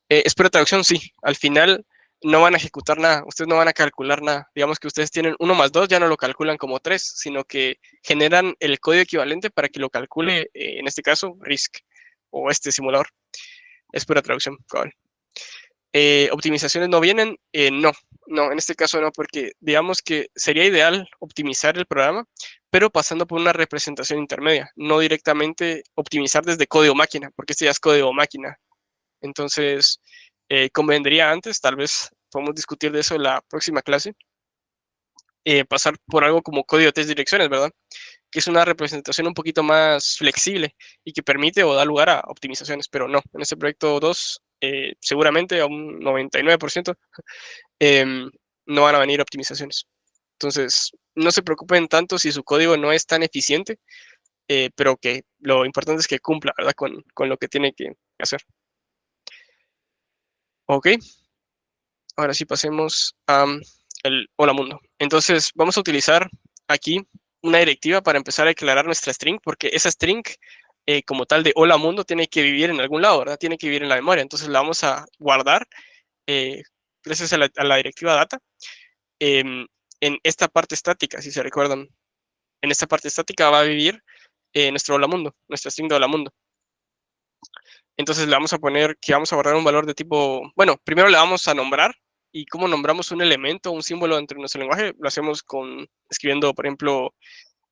Espero traducción, sí. Al final no van a ejecutar nada. Ustedes no van a calcular nada. Digamos que ustedes tienen 1 más 2, ya no lo calculan como 3, sino que generan el código equivalente para que lo calcule, en este caso, RISC o este simulador. Espero traducción, cabal. ¿Optimizaciones no vienen? No, en este caso no, porque digamos que sería ideal optimizar el programa, pero pasando por una representación intermedia, no directamente optimizar desde código máquina, porque este ya es código máquina. Entonces, convendría antes, tal vez podemos discutir de eso en la próxima clase, pasar por algo como código de 3 direcciones, ¿verdad? Que es una representación un poquito más flexible y que permite o da lugar a optimizaciones, pero no, en este proyecto 2, seguramente a un 99%, no van a venir optimizaciones. Entonces, no se preocupen tanto si su código no es tan eficiente, pero que lo importante es que cumpla, ¿verdad? Con lo que tiene que hacer. Ok, ahora sí pasemos a el hola mundo. Entonces, vamos a utilizar aquí una directiva para empezar a declarar nuestra string, porque esa string, como tal de hola mundo, tiene que vivir en algún lado, ¿verdad? Tiene que vivir en la memoria. Entonces la vamos a guardar gracias a la directiva data en esta parte estática, si se recuerdan. En esta parte estática va a vivir nuestro hola mundo, nuestra string de hola mundo. Entonces le vamos a poner que vamos a guardar un valor de tipo, bueno, primero le vamos a nombrar, y cómo nombramos un elemento, un símbolo dentro de nuestro lenguaje, lo hacemos escribiendo, por ejemplo,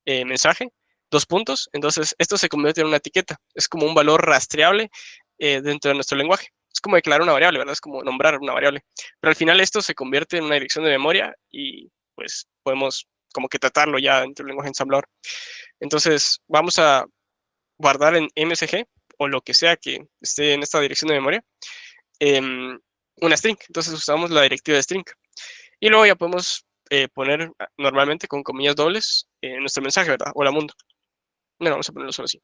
mensaje, 2 puntos. Entonces esto se convierte en una etiqueta, es como un valor rastreable dentro de nuestro lenguaje. Es como declarar una variable, ¿verdad? Es como nombrar una variable. Pero al final esto se convierte en una dirección de memoria y pues podemos como que tratarlo ya dentro del lenguaje ensamblador. Entonces vamos a guardar en MSG o lo que sea que esté en esta dirección de memoria, una string. Entonces usamos la directiva de string. Y luego ya podemos poner normalmente con comillas dobles nuestro mensaje, ¿verdad? Hola mundo. Bueno, vamos a ponerlo solo así.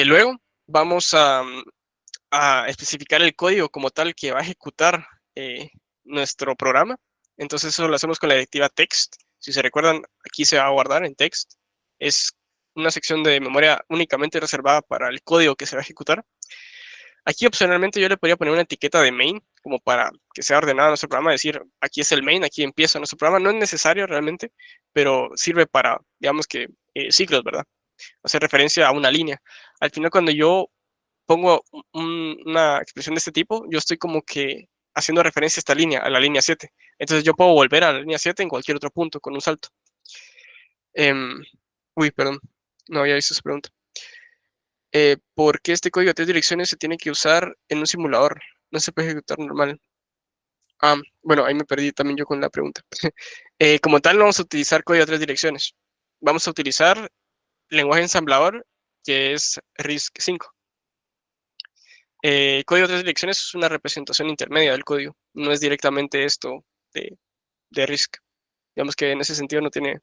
Luego vamos a especificar el código como tal que va a ejecutar nuestro programa. Entonces eso lo hacemos con la directiva text. Si se recuerdan, aquí se va a guardar en text. Es una sección de memoria únicamente reservada para el código que se va a ejecutar. Aquí opcionalmente yo le podría poner una etiqueta de main, como para que sea ordenado nuestro programa, decir, aquí es el main, aquí empieza nuestro programa. No es necesario realmente, pero sirve para, digamos que, ciclos, ¿verdad? Hacer referencia a una línea. Al final, cuando yo pongo una expresión de este tipo, yo estoy como que haciendo referencia a esta línea, a la línea 7. Entonces yo puedo volver a la línea 7 en cualquier otro punto con un salto. Perdón, no había visto esa pregunta. ¿Por qué este código de 3 direcciones se tiene que usar en un simulador? No se puede ejecutar normal. Bueno, ahí me perdí también yo con la pregunta. Como tal, no vamos a utilizar código de 3 direcciones. Vamos a utilizar lenguaje ensamblador, que es RISC-V. Código de 3 direcciones es una representación intermedia del código. No es directamente esto de RISC. Digamos que en ese sentido no tiene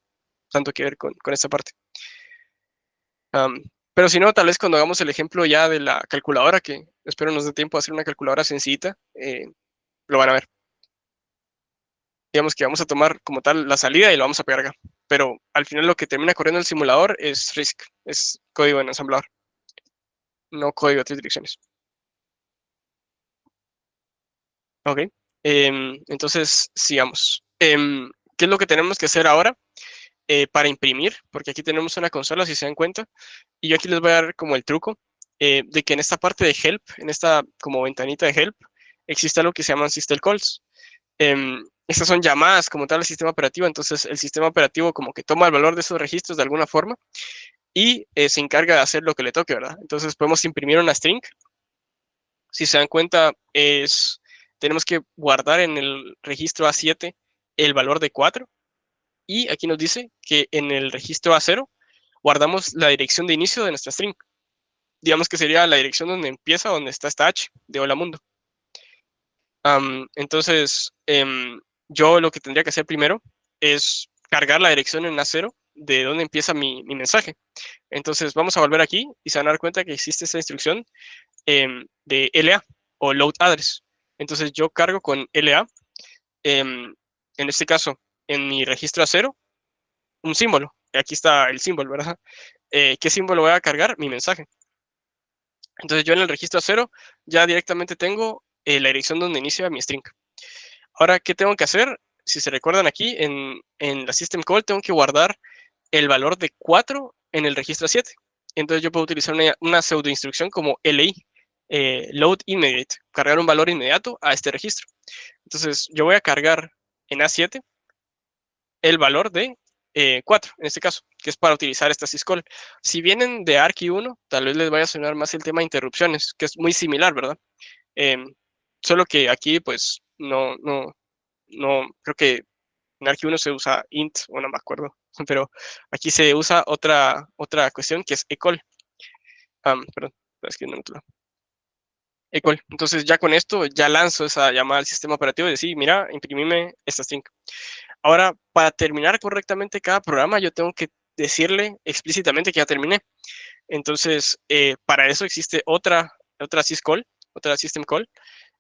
tanto que ver con esta parte. Pero si no, tal vez cuando hagamos el ejemplo ya de la calculadora, que espero nos dé tiempo a hacer una calculadora sencillita, lo van a ver. Digamos que vamos a tomar como tal la salida y lo vamos a pegar acá. Pero al final lo que termina corriendo el simulador es RISC, es código en ensamblador, no código de 3 direcciones. Ok, entonces sigamos. ¿Qué es lo que tenemos que hacer ahora para imprimir? Porque aquí tenemos una consola, si se dan cuenta, y yo aquí les voy a dar como el truco. de que en esta parte de help, en esta como ventanita de help, existe algo que se llaman system calls. Estas son llamadas como tal al sistema operativo, entonces el sistema operativo como que toma el valor de esos registros de alguna forma y se encarga de hacer lo que le toque, ¿verdad? Entonces podemos imprimir una string. Si se dan cuenta, tenemos que guardar en el registro A7 el valor de 4 y aquí nos dice que en el registro A0 guardamos la dirección de inicio de nuestra string. Digamos que sería la dirección donde empieza, donde está esta H de hola mundo. Entonces, yo lo que tendría que hacer primero es cargar la dirección en A0 de donde empieza mi mensaje. Entonces, vamos a volver aquí y se van a dar cuenta que existe esta instrucción de LA o load address. Entonces, yo cargo con LA, en este caso, en mi registro A0, un símbolo. Aquí está el símbolo, ¿verdad? ¿Qué símbolo voy a cargar? Mi mensaje. Entonces, yo en el registro A0 ya directamente tengo la dirección donde inicia mi string. Ahora, ¿qué tengo que hacer? Si se recuerdan aquí, en la system call tengo que guardar el valor de 4 en el registro 7. Entonces yo puedo utilizar una pseudo instrucción como LI, load immediate, cargar un valor inmediato a este registro. Entonces yo voy a cargar en A7 el valor de 4, en este caso, que es para utilizar esta syscall. Si vienen de Archi1, tal vez les vaya a sonar más el tema de interrupciones, que es muy similar, ¿verdad? Solo que aquí, pues, no, creo que en Archi1 se usa int, o no me acuerdo, pero aquí se usa otra cuestión que es ecall. Perdón, es que no me ecall. Entonces ya con esto ya lanzo esa llamada al sistema operativo y decir, mira, imprimime esta string. Ahora, para terminar correctamente cada programa, yo tengo que decirle explícitamente que ya terminé. Entonces, para eso existe otra syscall, otra system call,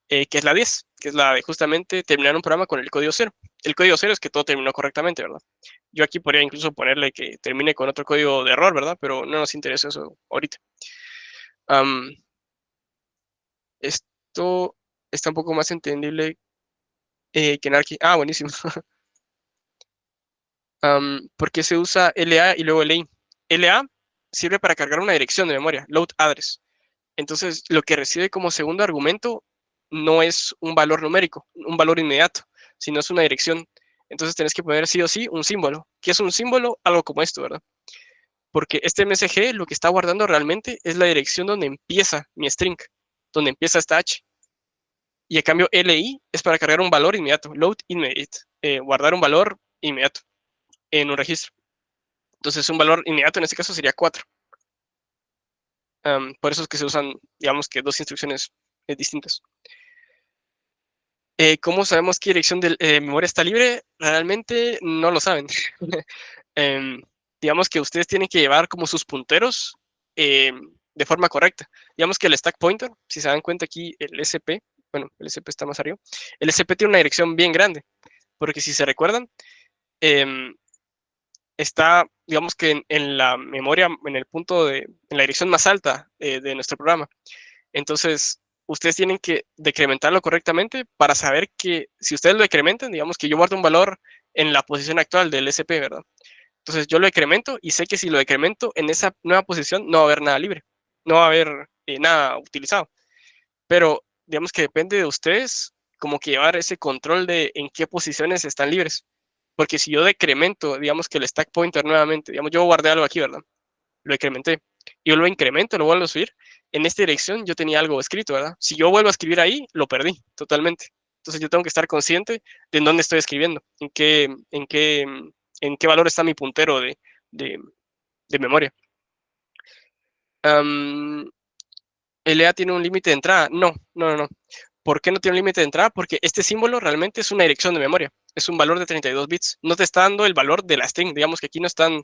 que es la 10, que es la de justamente terminar un programa con el código 0. El código 0 es que todo terminó correctamente, ¿verdad? Yo aquí podría incluso ponerle que termine con otro código de error, ¿verdad? Pero no nos interesa eso ahorita. Esto está un poco más entendible que en Archi. Ah, buenísimo. ¿Por qué se usa LA y luego LA? LA sirve para cargar una dirección de memoria, load address. Entonces, lo que recibe como segundo argumento no es un valor numérico, un valor inmediato, sino es una dirección. Entonces, tenés que poner sí o sí un símbolo. ¿Qué es un símbolo? Algo como esto, ¿verdad? Porque este MSG lo que está guardando realmente es la dirección donde empieza mi string, donde empieza esta H. Y en cambio, LI es para cargar un valor inmediato, load immediate, guardar un valor inmediato en un registro. Entonces, un valor inmediato en este caso sería 4. Por eso es que se usan, digamos que dos instrucciones distintas. ¿Cómo sabemos qué dirección de memoria está libre? Realmente no lo saben. Digamos que ustedes tienen que llevar como sus punteros de forma correcta. Digamos que el stack pointer, si se dan cuenta aquí, el SP, bueno, el SP está más arriba, el SP tiene una dirección bien grande, porque si se recuerdan, está, digamos que en la memoria, en el punto en la dirección más alta de nuestro programa. Entonces, ustedes tienen que decrementarlo correctamente para saber que si ustedes lo decrementan, digamos que yo guardo un valor en la posición actual del SP, ¿verdad? Entonces yo lo decremento y sé que si lo decremento en esa nueva posición no va a haber nada libre, no va a haber nada utilizado. Pero digamos que depende de ustedes como que llevar ese control de en qué posiciones están libres. Porque si yo decremento, digamos que el stack pointer nuevamente, digamos yo guardé algo aquí, ¿verdad? Lo incrementé. Yo lo incremento, lo vuelvo a subir. En esta dirección yo tenía algo escrito, ¿verdad? Si yo vuelvo a escribir ahí, lo perdí totalmente. Entonces yo tengo que estar consciente de en dónde estoy escribiendo, en qué valor está mi puntero de, de memoria. ¿LA tiene un límite de entrada? No, no, no, no. ¿Por qué no tiene un límite de entrada? Porque este símbolo realmente es una dirección de memoria. Es un valor de 32 bits. No te está dando el valor de la string. Digamos que aquí no están,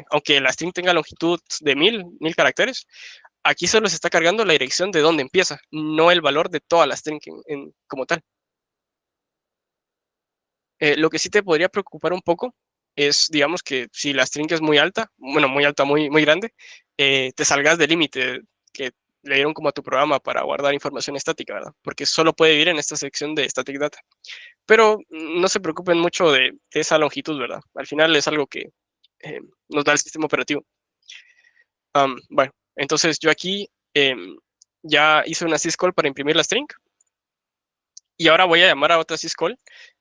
aunque la string tenga longitud de 1000 caracteres, aquí solo se está cargando la dirección de dónde empieza, no el valor de toda la string como tal. Lo que sí te podría preocupar un poco es, digamos que si la string es muy alta, bueno, muy alta, muy, muy grande, te salgas del límite que le dieron como a tu programa para guardar información estática, ¿verdad? Porque solo puede vivir en esta sección de static data. Pero no se preocupen mucho de esa longitud, ¿verdad? Al final es algo que nos da el sistema operativo. Bueno, entonces yo aquí ya hice una syscall para imprimir la string. Y ahora voy a llamar a otra syscall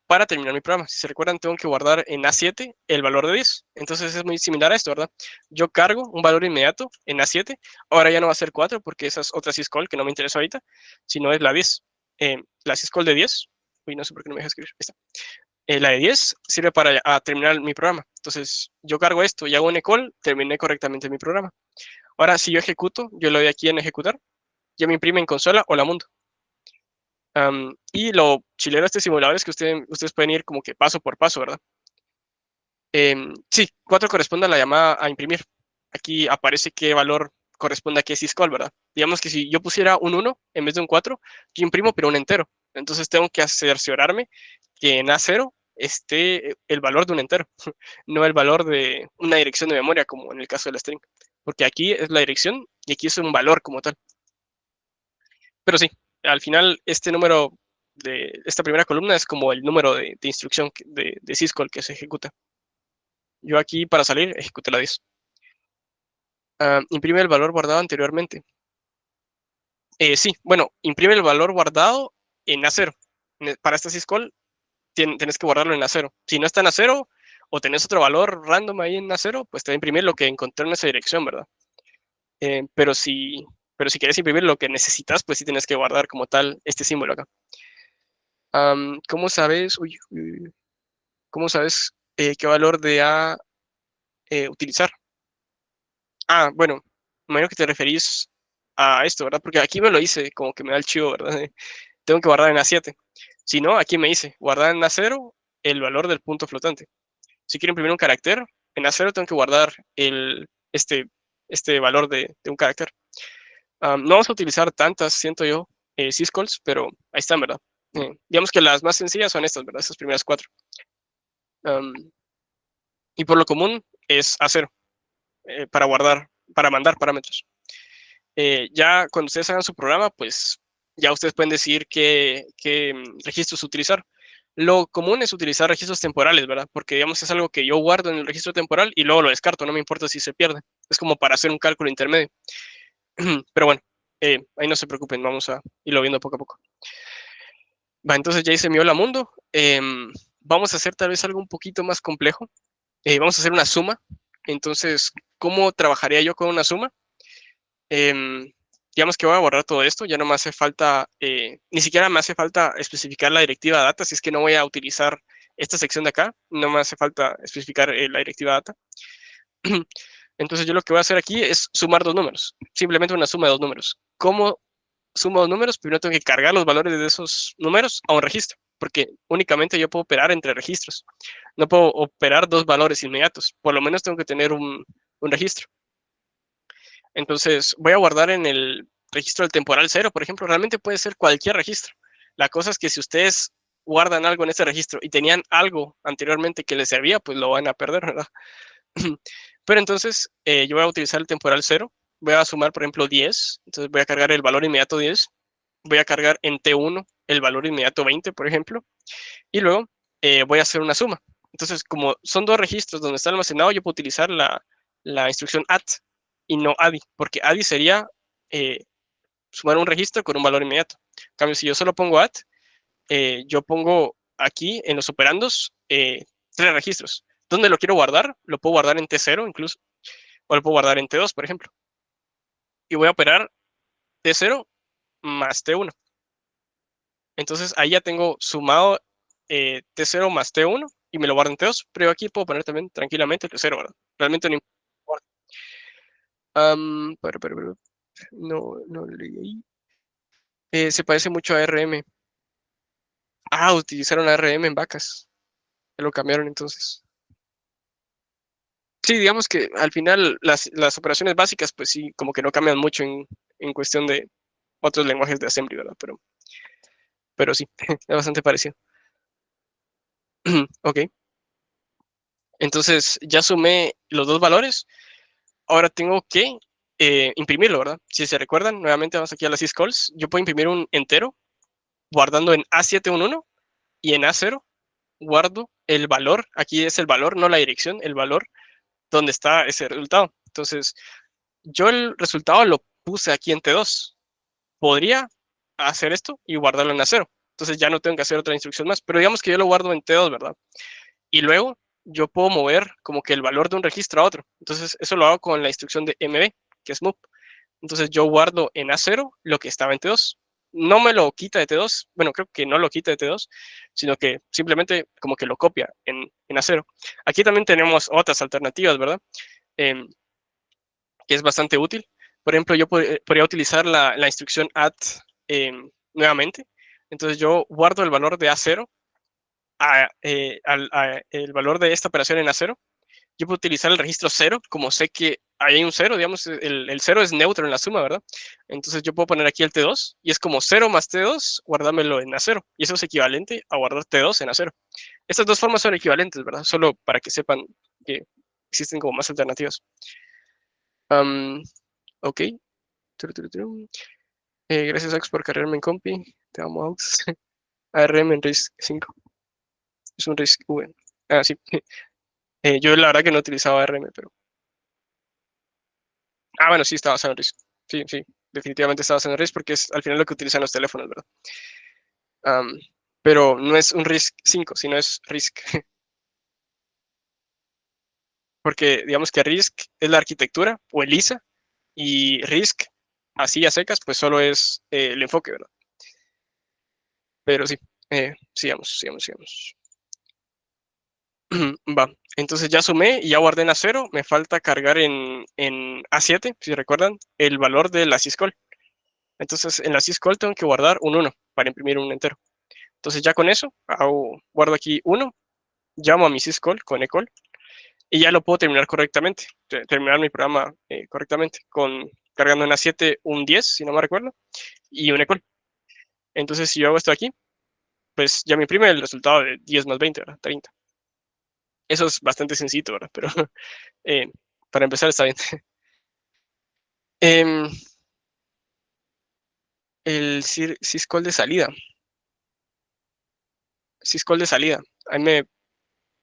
para terminar mi programa. Si se recuerdan, tengo que guardar en A7 el valor de 10. Entonces es muy similar a esto, ¿verdad? Yo cargo un valor inmediato en A7. Ahora ya no va a ser 4 porque esa es otra syscall que no me interesa ahorita, sino es la 10. La syscall de 10. Uy, no sé por qué no me deja escribir. Ahí está. La de 10 sirve para terminar mi programa. Entonces yo cargo esto y hago un equal, terminé correctamente mi programa. Ahora, si yo ejecuto, yo le doy aquí en ejecutar, ya me imprime en consola o la mundo. Y lo chilero de este simulador es que ustedes pueden ir como que paso por paso, ¿verdad? Sí, 4 corresponde a la llamada a imprimir. Aquí aparece qué valor corresponde a qué syscall, ¿verdad? Digamos que si yo pusiera un 1 en vez de un 4, yo imprimo pero un entero. Entonces tengo que cerciorarme que en A0 esté el valor de un entero, no el valor de una dirección de memoria, como en el caso de la string. Porque aquí es la dirección y aquí es un valor como tal. Pero sí, al final este número de esta primera columna es como el número de instrucción de syscall que se ejecuta. Yo aquí para salir ejecuté la 10. Imprime el valor guardado anteriormente. Sí, bueno, imprime el valor guardado en A0. Para esta syscall tenés que guardarlo en A0. Si no está en A0 o tenés otro valor random ahí en A0, pues te va a imprimir lo que encontré en esa dirección, ¿verdad? Pero si quieres imprimir lo que necesitas, pues sí tienes que guardar como tal este símbolo acá. ¿Cómo sabes? ¿Cómo sabes qué valor de A utilizar? Bueno, me imagino que te referís a esto, ¿verdad? Porque aquí me lo hice, como que me da el chivo, ¿verdad? Tengo que guardar en A7. Si no, aquí me dice, guardar en A0 el valor del punto flotante. Si quiero imprimir un carácter, en A0 tengo que guardar este valor de un carácter. No vamos a utilizar tantas, siento yo, syscalls, pero ahí están, ¿verdad? Digamos que las más sencillas son estas, ¿verdad? Estas primeras 4. Y por lo común es A0 para guardar, para mandar parámetros. Ya cuando ustedes hagan su programa, pues ya ustedes pueden decidir qué registros utilizar. Lo común es utilizar registros temporales, ¿verdad? Porque, digamos, es algo que yo guardo en el registro temporal y luego lo descarto, no me importa si se pierde. Es como para hacer un cálculo intermedio. Pero bueno, ahí no se preocupen, vamos a irlo viendo poco a poco. Va, entonces ya hice mi hola mundo. Vamos a hacer tal vez algo un poquito más complejo. Vamos a hacer una suma. Entonces, ¿cómo trabajaría yo con una suma? Digamos que voy a borrar todo esto, ya no me hace falta, ni siquiera me hace falta especificar la directiva data, si es que no voy a utilizar esta sección de acá, no me hace falta especificar la directiva data. Entonces yo lo que voy a hacer aquí es sumar dos números, simplemente una suma de dos números. ¿Cómo sumo dos números? Primero tengo que cargar los valores de esos números a un registro, porque únicamente yo puedo operar entre registros. No puedo operar dos valores inmediatos, por lo menos tengo que tener un registro. Entonces voy a guardar en el registro del temporal 0, por ejemplo, realmente puede ser cualquier registro. La cosa es que si ustedes guardan algo en ese registro y tenían algo anteriormente que les servía, pues lo van a perder, ¿verdad? Pero entonces yo voy a utilizar el temporal 0, voy a sumar, por ejemplo, 10, entonces voy a cargar el valor inmediato 10, voy a cargar en T1 el valor inmediato 20, por ejemplo, y luego voy a hacer una suma. Entonces, como son dos registros donde está almacenado, yo puedo utilizar la instrucción add y no addi, porque addi sería sumar un registro con un valor inmediato. En cambio, si yo solo pongo add, yo pongo aquí en los operandos 3 registros. ¿Dónde lo quiero guardar? Lo puedo guardar en T0 incluso, o lo puedo guardar en T2, por ejemplo. Y voy a operar T0 más T1. Entonces ahí ya tengo sumado T0 más T1 y me lo guardo en T2, pero aquí puedo poner también tranquilamente T0, ¿verdad? Realmente no importa. No leí ahí. Se parece mucho a RM. Utilizaron ARM en vacas. Lo cambiaron entonces. Sí, digamos que al final las operaciones básicas, pues sí, como que no cambian mucho en cuestión de otros lenguajes de assembly, ¿verdad? Pero sí, es bastante parecido. Ok. Entonces ya sumé los dos valores. Ahora tengo que imprimirlo, ¿verdad? Si se recuerdan, nuevamente vamos aquí a las syscalls. Yo puedo imprimir un entero guardando en A711 y en A0 guardo el valor. Aquí es el valor, no la dirección, el valor donde está ese resultado. Entonces, yo el resultado puse aquí en T2. Podría hacer esto y guardarlo en A0. Entonces ya no tengo que hacer otra instrucción más. Pero digamos que yo lo guardo en T2, ¿verdad? Y luego yo puedo mover como que el valor de un registro a otro. Entonces eso lo hago con la instrucción de MB, que es move. Entonces yo guardo en A0 lo que estaba en T2. No me lo quita de T2, bueno, creo que no lo quita de T2, sino que simplemente como que lo copia en A0. Aquí también tenemos otras alternativas, ¿verdad? Eh, que es bastante útil. Por ejemplo, yo podría utilizar la instrucción add nuevamente. Entonces yo guardo el valor de A0, el valor de esta operación en A0. Yo puedo utilizar el registro 0, como sé que ahí hay un 0, digamos, el 0 es neutro en la suma, ¿verdad? Entonces yo puedo poner aquí el T2 y es como 0 más T2, guardármelo en A0. Y eso es equivalente a guardar T2 en A0. Estas dos formas son equivalentes, ¿verdad? Solo para que sepan que existen como más alternativas. Ok. Gracias, Ax, por cargarme en compi. Te amo, Ax. ARM en RISC 5. Es un RISC V. Ah, sí. Yo la verdad que no utilizaba ARM, pero... Ah, bueno, sí, está basado en RISC. Sí, sí. Definitivamente está basado en RISC porque es al final lo que utilizan los teléfonos, ¿verdad? Um, pero no es un RISC 5, sino es RISC. Porque digamos que RISC es la arquitectura o el ISA y RISC, así a secas, pues solo es el enfoque, ¿verdad? Pero sí, sigamos. Va, entonces ya sumé y ya guardé en A0, me falta cargar en A7, si recuerdan, el valor de la syscall. Entonces en la syscall tengo que guardar un 1 para imprimir un entero. Entonces ya con eso, guardo aquí 1, llamo a mi syscall con ecall y ya lo puedo terminar correctamente, terminar mi programa correctamente, cargando en A7 un 10, si no me recuerdo, y un ecall. Entonces si yo hago esto aquí, pues ya me imprime el resultado de 10 más 20, ¿verdad? 30. Eso es bastante sencillo, ¿verdad? Pero eh, para empezar está bien. Em, el syscall de salida. Syscall de salida. Ahí me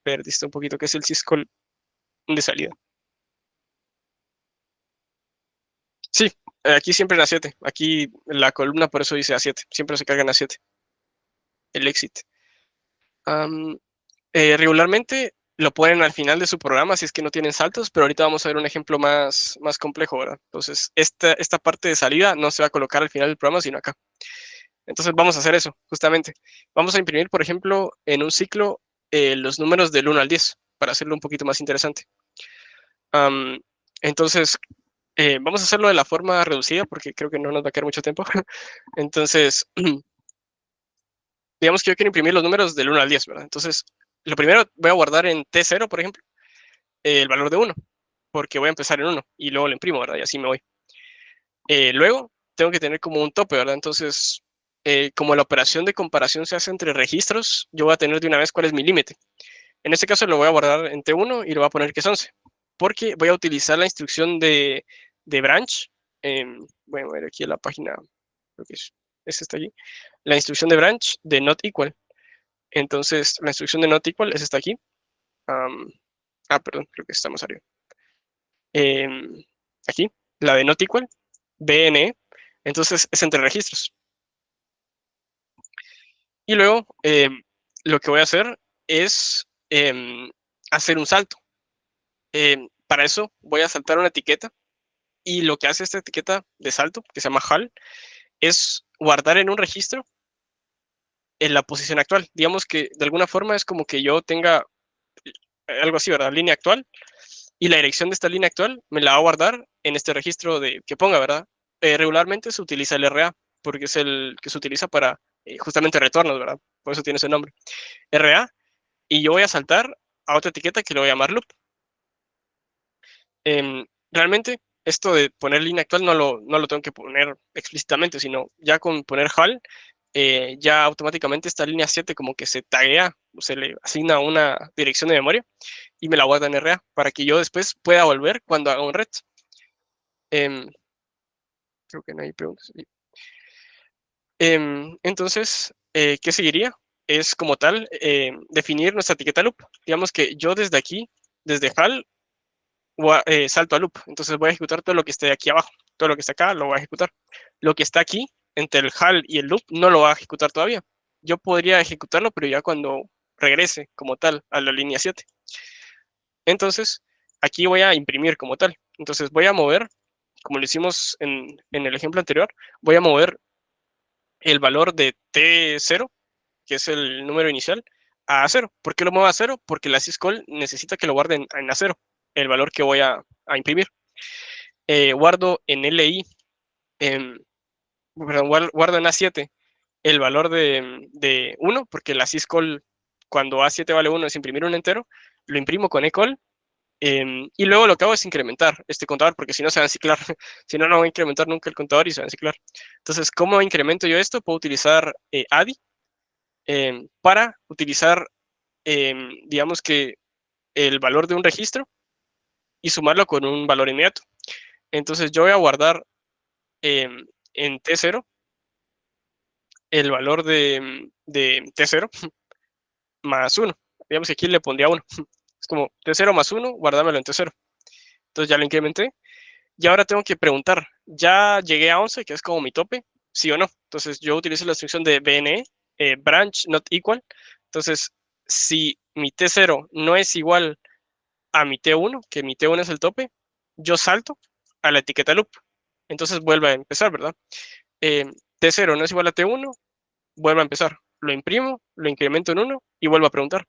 perdiste un poquito. ¿Qué es el syscall de salida? Sí, aquí siempre en A7. Aquí la columna por eso dice A7. Siempre se carga en A7. El exit. Um, regularmente lo ponen al final de su programa si es que no tienen saltos, pero ahorita vamos a ver un ejemplo más complejo, ¿verdad? Entonces, esta parte de salida no se va a colocar al final del programa, sino acá. Entonces vamos a hacer eso, justamente. Vamos a imprimir, por ejemplo, en un ciclo los números del 1 al 10, para hacerlo un poquito más interesante. Entonces, vamos a hacerlo de la forma reducida, porque creo que no nos va a quedar mucho tiempo. Entonces, digamos que yo quiero imprimir los números del 1 al 10, ¿verdad? Entonces, lo primero voy a guardar en T0, por ejemplo, el valor de 1, porque voy a empezar en 1 y luego lo imprimo, ¿verdad? Y así me voy. Luego, tengo que tener como un tope, ¿verdad? Entonces, como la operación de comparación se hace entre registros, yo voy a tener de una vez cuál es mi límite. En este caso lo voy a guardar en T1 y lo voy a poner que es 11, porque voy a utilizar la instrucción de branch. Voy a ver aquí en la página, creo que es esta aquí. La instrucción de branch de not equal. Entonces, la instrucción de not equal es esta aquí. Perdón, creo que estamos arriba. Aquí, la de not equal, BNE. Entonces, es entre registros. Y luego, lo que voy a hacer es hacer un salto. Para eso voy a saltar una etiqueta y lo que hace esta etiqueta de salto, que se llama HAL, es guardar en un registro en la posición actual. Digamos que de alguna forma es como que yo tenga algo así, ¿verdad? Línea actual y la dirección de esta línea actual me la va a guardar en este registro que ponga, ¿verdad? Regularmente se utiliza el RA porque es el que se utiliza para justamente retornos, ¿verdad? Por eso tiene ese nombre. RA, y yo voy a saltar a otra etiqueta que le voy a llamar loop. Realmente esto de poner línea actual no lo tengo que poner explícitamente, sino ya con poner HAL, ya automáticamente esta línea 7 como que se taguea, o se le asigna una dirección de memoria y me la guarda en RA para que yo después pueda volver cuando haga un ret. Creo que no hay preguntas. Entonces, ¿qué seguiría? Es como tal definir nuestra etiqueta loop. Digamos que yo desde aquí, desde HAL, salto a loop. Entonces voy a ejecutar todo lo que esté aquí abajo. todo lo que está acá lo va a ejecutar. Lo que está aquí, entre el HAL y el loop, no lo va a ejecutar todavía. Yo podría ejecutarlo, pero ya cuando regrese como tal a la línea 7. Entonces, aquí voy a imprimir como tal. Entonces voy a mover, como lo hicimos en el ejemplo anterior, voy a mover el valor de T0, que es el número inicial, a 0. ¿Por qué lo muevo a 0? Porque la syscall necesita que lo guarde en A0, el valor que voy a imprimir. Guardo en LI, perdón, guardo en A7 el valor de 1, porque la syscall, cuando A7 vale 1, es imprimir un entero, lo imprimo con eCall, y luego lo que hago es incrementar este contador, porque si no se va a enciclar. Si no, no voy a incrementar nunca el contador y se va a enciclar. Entonces, ¿cómo incremento yo esto? Puedo utilizar ADI para utilizar, digamos que el valor de un registro y sumarlo con un valor inmediato. Entonces, yo voy a guardar en T0 el valor de T0 más 1. Digamos que aquí le pondría 1. Es como T0 más 1, guardármelo en T0. Entonces ya lo incrementé. Y ahora tengo que preguntar, ¿ya llegué a 11, que es como mi tope? ¿Sí o no? Entonces yo utilizo la instrucción de BNE, branch not equal. Entonces, si mi T0 no es igual a mi T1, que mi T1 es el tope, yo salto a la etiqueta loop. Entonces vuelve a empezar, ¿verdad? T0 no es igual a T1, vuelvo a empezar. Lo imprimo, lo incremento en 1 y vuelvo a preguntar.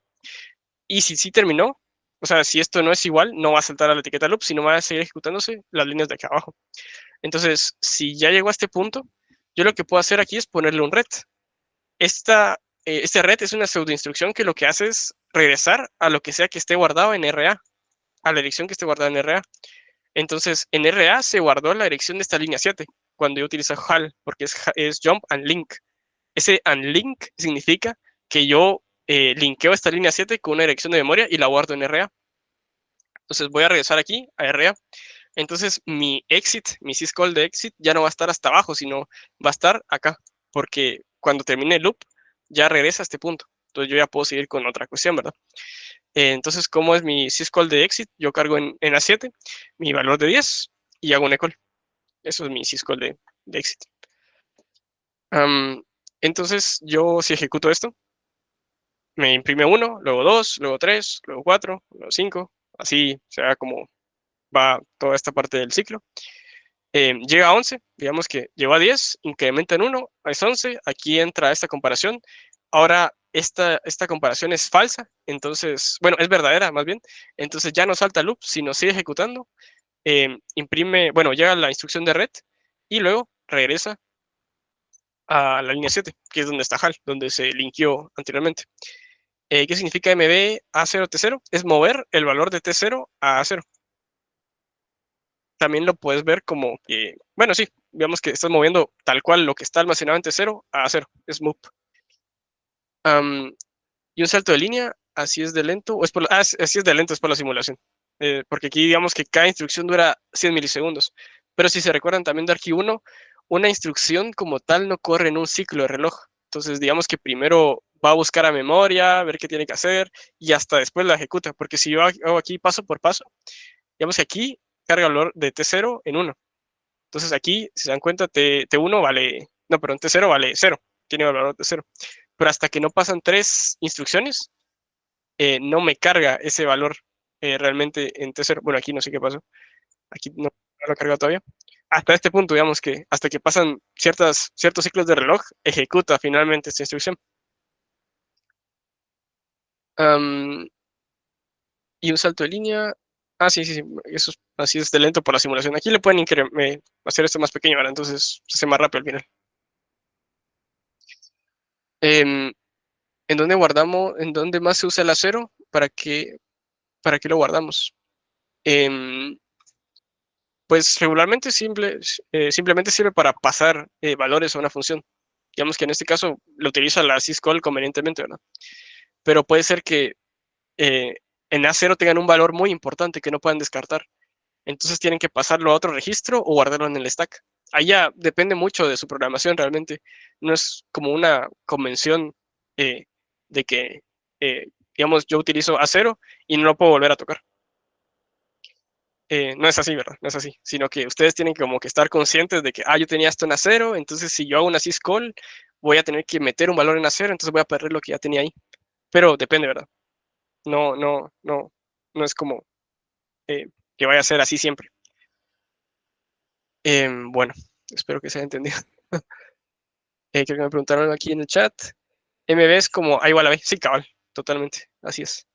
Y si sí terminó, o sea, si esto no es igual, no va a saltar a la etiqueta loop, sino va a seguir ejecutándose las líneas de acá abajo. Entonces, si ya llegó a este punto, yo lo que puedo hacer aquí es ponerle un ret. Este ret es una pseudoinstrucción que lo que hace es regresar a lo que sea que esté guardado en RA, a la dirección que esté guardada en RA. Entonces, en RA se guardó la dirección de esta línea 7, cuando yo utilizo HAL, porque es jump and link. Ese unlink significa que yo linkeo esta línea 7 con una dirección de memoria y la guardo en RA. Entonces voy a regresar aquí a RA. Entonces mi exit, mi syscall de exit ya no va a estar hasta abajo, sino va a estar acá, porque cuando termine el loop ya regresa a este punto. Entonces yo ya puedo seguir con otra cuestión, ¿verdad? Entonces, ¿cómo es mi syscall de exit? Yo cargo en A7 mi valor de 10 y hago un equal. Eso es mi syscall de exit. Entonces, yo si ejecuto esto, me imprime 1, luego 2, luego 3, luego 4, luego 5, así será como va toda esta parte del ciclo. Llega a 11, digamos que llegó a 10, incrementa en 1, es 11, aquí entra esta comparación. Ahora esta comparación es falsa, entonces, bueno, es verdadera más bien, entonces ya no salta loop, sino sigue ejecutando, imprime, bueno, llega la instrucción de red y luego regresa a la línea 7, que es donde está HAL, donde se linkeó anteriormente. ¿Qué significa MB A0 T0? Es mover el valor de T0 a A0. También lo puedes ver como que, bueno, sí, digamos que estás moviendo tal cual lo que está almacenado en T0 a A0, es move. Y un salto de línea, así es de lento, o es por, así es de lento, es por la simulación. Porque aquí digamos que cada instrucción dura 100 milisegundos. Pero si se recuerdan también de Arqui 1, una instrucción como tal no corre en un ciclo de reloj. Entonces, digamos que primero va a buscar a memoria, ver qué tiene que hacer y hasta después la ejecuta. Porque si yo hago aquí paso por paso, digamos que aquí carga el valor de T0 en 1. Entonces aquí, si se dan cuenta, T1 vale, no, perdón, T0 vale 0, tiene el valor de 0. Pero hasta que no pasan 3 instrucciones, no me carga ese valor realmente en T0. Bueno, aquí no sé qué pasó. Aquí no lo he cargado todavía. Hasta este punto, digamos que hasta que pasan ciertos ciclos de reloj, ejecuta finalmente esta instrucción. Y un salto de línea. Ah, sí, sí, sí. Eso así es de lento por la simulación. Aquí le pueden hacer esto más pequeño, ¿verdad? Entonces se hace más rápido al final. Em, ¿En dónde guardamos? ¿En dónde más se usa el acero? ¿Para qué lo guardamos? Em, pues regularmente simplemente sirve para pasar valores a una función. Digamos que en este caso lo utiliza la syscall convenientemente, ¿verdad? Pero puede ser que eh, en A0 tengan un valor muy importante que no puedan descartar. Entonces tienen que pasarlo a otro registro o guardarlo en el stack. Ahí ya depende mucho de su programación realmente. No es como una convención eh, de que, digamos, yo utilizo A0 y no lo puedo volver a tocar. No es así, ¿verdad? No es así, sino que ustedes tienen como que estar conscientes de que, yo tenía esto en A0, entonces si yo hago una syscall, voy a tener que meter un valor en A0, entonces voy a perder lo que ya tenía ahí. Pero depende, ¿verdad? No es como eh, que vaya a ser así siempre. Bueno, espero que se haya entendido. Creo que me preguntaron aquí en el chat. MB es como A igual a B. Sí, cabal, totalmente. Así es.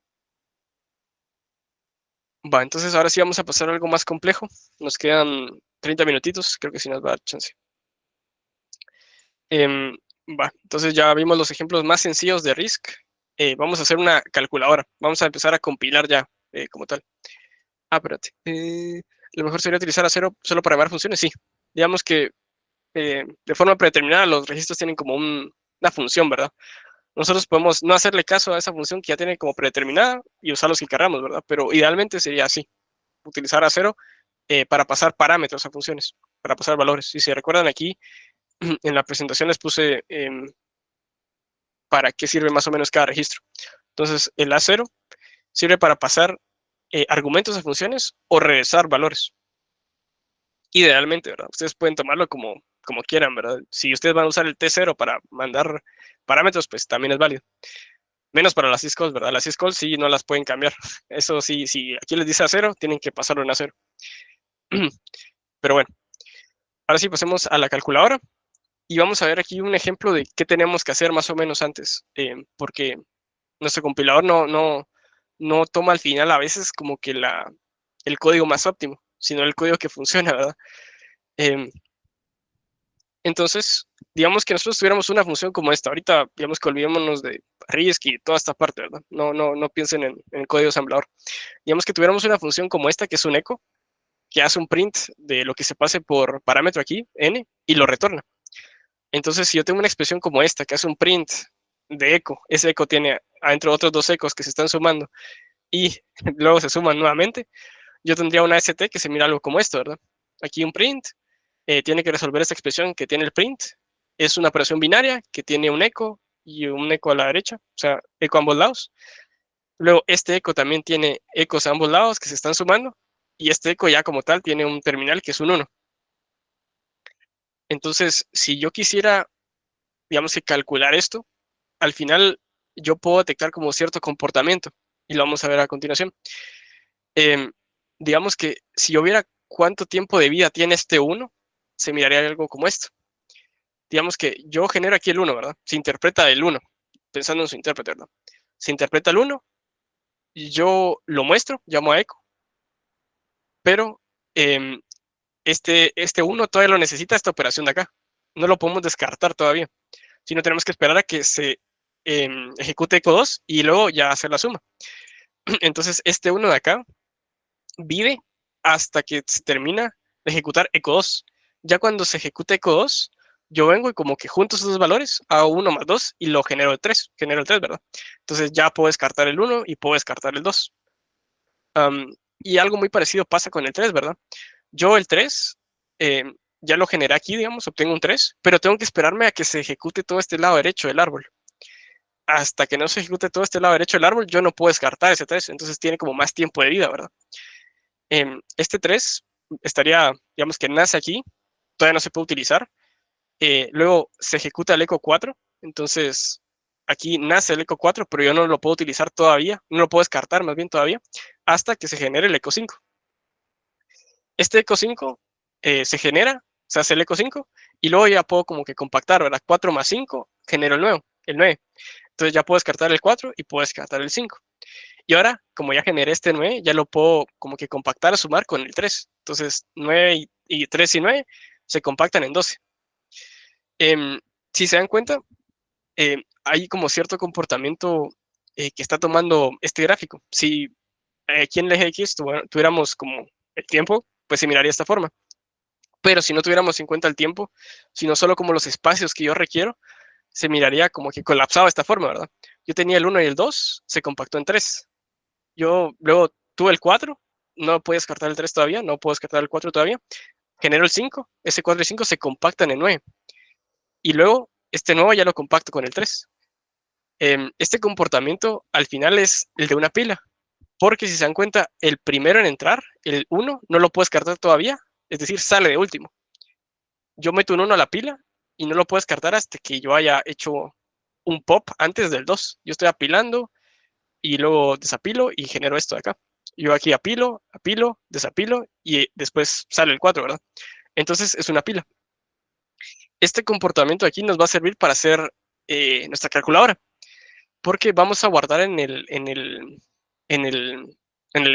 Va, entonces ahora sí vamos a pasar a algo más complejo. Nos quedan 30 minutitos, creo que sí nos va a dar chance. Va, entonces ya vimos los ejemplos más sencillos de RISC. Vamos a hacer una calculadora. Vamos a empezar a compilar ya como tal. Espérate. Lo mejor sería utilizar A0 solo para llamar funciones. Sí, digamos que de forma predeterminada los registros tienen como una función, ¿verdad? Nosotros podemos no hacerle caso a esa función que ya tiene como predeterminada y usar los que queramos, ¿verdad? Pero idealmente sería así, utilizar A0 para pasar parámetros a funciones, para pasar valores. Si se recuerdan aquí, en la presentación les puse para qué sirve más o menos cada registro. Entonces, el A0 sirve para pasar argumentos a funciones o regresar valores. Idealmente, ¿verdad? Ustedes pueden tomarlo como quieran, ¿verdad? Si ustedes van a usar el T0 para mandar parámetros, pues también es válido. Menos para las syscalls, ¿verdad? Las syscalls sí no las pueden cambiar. Eso sí, si aquí les dice A0, tienen que pasarlo en A0. Pero bueno, ahora sí pasemos a la calculadora y vamos a ver aquí un ejemplo de qué tenemos que hacer más o menos antes, porque nuestro compilador no toma al final a veces como que el código más óptimo, sino el código que funciona, ¿verdad? Entonces, digamos que nosotros tuviéramos una función como esta. Ahorita, digamos que olvidémonos de RISC y toda esta parte, ¿verdad? No piensen en el código ensamblador. Digamos que tuviéramos una función como esta, que es un echo, que hace un print de lo que se pase por parámetro aquí, n, y lo retorna. Entonces, si yo tengo una expresión como esta, que hace un print de echo, ese echo tiene adentro otros dos echos que se están sumando y luego se suman nuevamente, yo tendría una ST que se mira algo como esto, ¿verdad? Aquí un print, tiene que resolver esta expresión que tiene el print. Es una operación binaria que tiene un eco y un eco a la derecha, o sea, eco a ambos lados. Luego, este eco también tiene ecos a ambos lados que se están sumando. Y este eco ya como tal tiene un terminal que es un 1. Entonces, si yo quisiera, digamos que calcular esto, al final yo puedo detectar como cierto comportamiento. Y lo vamos a ver a continuación. Eh, digamos que si yo viera cuánto tiempo de vida tiene este 1, se miraría algo como esto. Digamos que yo genero aquí el 1, ¿verdad? Se interpreta el 1, pensando en su intérprete, ¿verdad? Se interpreta el 1, y yo lo muestro, llamo a echo, pero eh, este 1 todavía lo necesita esta operación de acá. No lo podemos descartar todavía, sino tenemos que esperar a que se ejecute echo 2 y luego ya hacer la suma. Entonces, este 1 de acá vive hasta que se termina de ejecutar echo 2. Ya cuando se ejecuta echo 2, yo vengo y como que junto esos dos valores, hago 1 más 2 y lo genero el 3. Genero el 3, ¿verdad? Entonces ya puedo descartar el 1 y puedo descartar el 2. Y algo muy parecido pasa con el 3, ¿verdad? Yo el 3 ya lo generé aquí, digamos, obtengo un 3, pero tengo que esperarme a que se ejecute todo este lado derecho del árbol. Hasta que no se ejecute todo este lado derecho del árbol, yo no puedo descartar ese 3, entonces tiene como más tiempo de vida, ¿verdad? Este 3 estaría, digamos que nace aquí, todavía no se puede utilizar. Luego se ejecuta el eco 4, entonces aquí nace el eco 4, pero yo no lo puedo utilizar todavía, no lo puedo descartar más bien todavía, hasta que se genere el eco 5. Este eco 5 se genera, se hace el eco 5, y luego ya puedo como que compactar, ¿verdad? 4 más 5 genero el 9. Entonces ya puedo descartar el 4 y puedo descartar el 5. Y ahora, como ya generé este 9, ya lo puedo como que compactar, sumar con el 3. Entonces, 9 y 3 y 9 se compactan en 12. Si se dan cuenta, hay como cierto comportamiento que está tomando este gráfico. Si aquí en el eje X tuviéramos como el tiempo, pues se miraría de esta forma. Pero si no tuviéramos en cuenta el tiempo, sino solo como los espacios que yo requiero, se miraría como que colapsado de esta forma, ¿verdad? Yo tenía el 1 y el 2, se compactó en 3. Yo luego tuve el 4, no puedo descartar el 3 todavía, no puedo descartar el 4 todavía. Genero el 5, ese 4 y 5 se compactan en 9. Y luego este nuevo ya lo compacto con el 3. Este comportamiento al final es el de una pila, porque si se dan cuenta, el primero en entrar, el 1, no lo puedes descartar todavía, es decir, sale de último. Yo meto un 1 a la pila y no lo puedo descartar hasta que yo haya hecho un pop antes del 2. Yo estoy apilando y luego desapilo y genero esto de acá. Yo aquí apilo, apilo, desapilo y después sale el 4, ¿verdad? Entonces es una pila. Este comportamiento aquí nos va a servir para hacer nuestra calculadora, porque vamos a guardar en el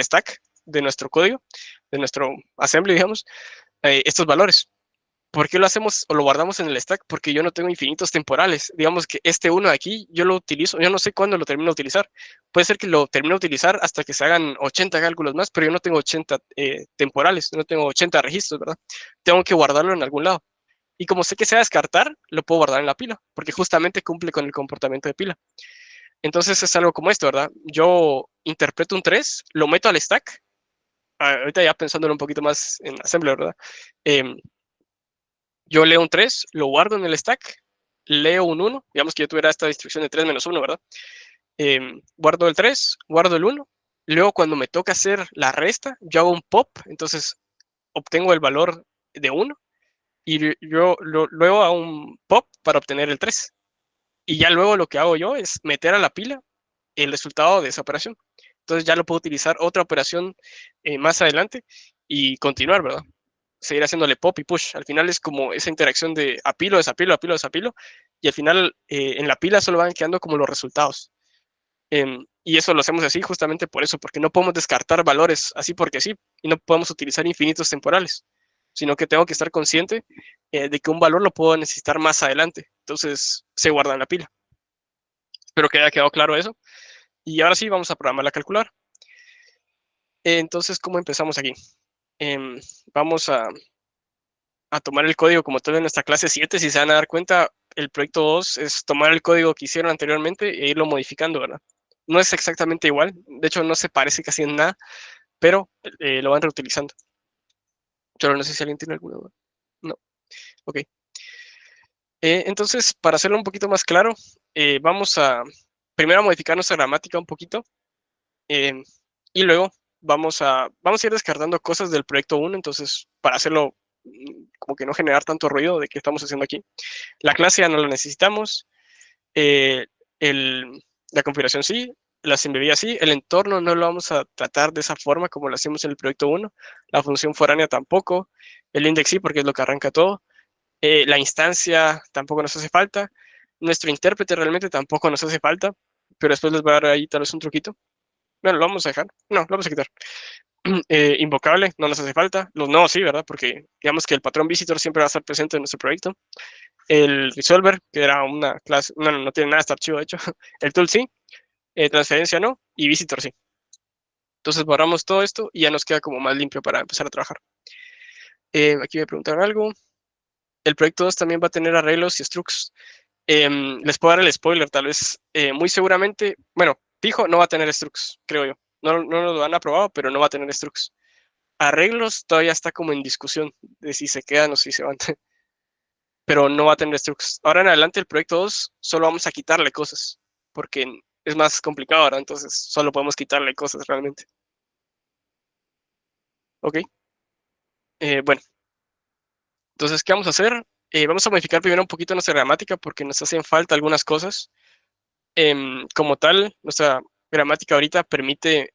stack de nuestro código, de nuestro assembly, digamos, estos valores. ¿Por qué lo hacemos o lo guardamos en el stack? Porque yo no tengo infinitos temporales. Digamos que este 1 de aquí yo lo utilizo, yo no sé cuándo lo termino de utilizar. Puede ser que lo termine de utilizar hasta que se hagan 80 cálculos más, pero yo no tengo 80 temporales, no tengo 80 registros, ¿verdad? Tengo que guardarlo en algún lado. Y como sé que se va a descartar, lo puedo guardar en la pila, porque justamente cumple con el comportamiento de pila. Entonces es algo como esto, ¿verdad? Yo interpreto un 3, lo meto al stack, ahorita ya pensándolo un poquito más en assembly, ¿verdad? Yo leo un 3, lo guardo en el stack, leo un 1, digamos que yo tuviera esta distribución de 3 menos 1, ¿verdad? Guardo el 3, guardo el 1, luego cuando me toca hacer la resta, yo hago un pop, entonces obtengo el valor de 1 y yo luego hago un pop para obtener el 3. Y ya luego lo que hago yo es meter a la pila el resultado de esa operación. Entonces ya lo puedo utilizar otra operación más adelante y continuar, ¿verdad? Seguir haciéndole pop y push. Al final es como esa interacción de apilo, desapilo, apilo, desapilo, y al final en la pila solo van quedando como los resultados. Y eso lo hacemos así justamente por eso, porque no podemos descartar valores así porque sí, y no podemos utilizar infinitos temporales, sino que tengo que estar consciente de que un valor lo puedo necesitar más adelante. Entonces se guarda en la pila. Espero que haya quedado claro eso. Y ahora sí, vamos a programar la calculadora. Entonces, ¿cómo empezamos aquí? Vamos a tomar el código como tal en nuestra clase 7. Si se van a dar cuenta, el proyecto 2 es tomar el código que hicieron anteriormente e irlo modificando, ¿verdad? No es exactamente igual, de hecho no se parece casi en nada, pero lo van reutilizando. Pero no sé si alguien tiene alguna duda. No, ok. Entonces, para hacerlo un poquito más claro, vamos a primero a modificar nuestra gramática un poquito y luego vamos a ir descartando cosas del proyecto 1, entonces para hacerlo como que no generar tanto ruido de qué estamos haciendo aquí. La clase ya no la necesitamos, eh, la configuración sí, las embebidas sí, el entorno no lo vamos a tratar de esa forma como lo hacemos en el proyecto 1, la función foránea tampoco, el index sí porque es lo que arranca todo, la instancia tampoco nos hace falta, nuestro intérprete realmente tampoco nos hace falta, pero después les voy a dar ahí tal vez un truquito. Bueno, lo vamos a dejar. No, lo vamos a quitar. Invocable, no nos hace falta. Los nodos sí, ¿verdad? Porque digamos que el patrón visitor siempre va a estar presente en nuestro proyecto. El resolver, que era una clase, no tiene nada de este archivo, de hecho. El tool sí, transferencia no, y visitor sí. Entonces borramos todo esto y ya nos queda como más limpio para empezar a trabajar. Aquí me preguntaron algo. El proyecto 2 también va a tener arreglos y structs. Les puedo dar el spoiler, tal vez. Muy seguramente, bueno, fijo, no va a tener structs, creo yo. No nos lo han aprobado, pero no va a tener structs. Arreglos todavía está como en discusión de si se quedan o si se van. Pero no va a tener structs. Ahora en adelante el proyecto 2 solo vamos a quitarle cosas, porque es más complicado ahora, entonces solo podemos quitarle cosas realmente. Ok. Bueno, entonces, ¿qué vamos a hacer? Vamos a modificar primero un poquito nuestra gramática porque nos hacen falta algunas cosas. Como tal, nuestra gramática ahorita permite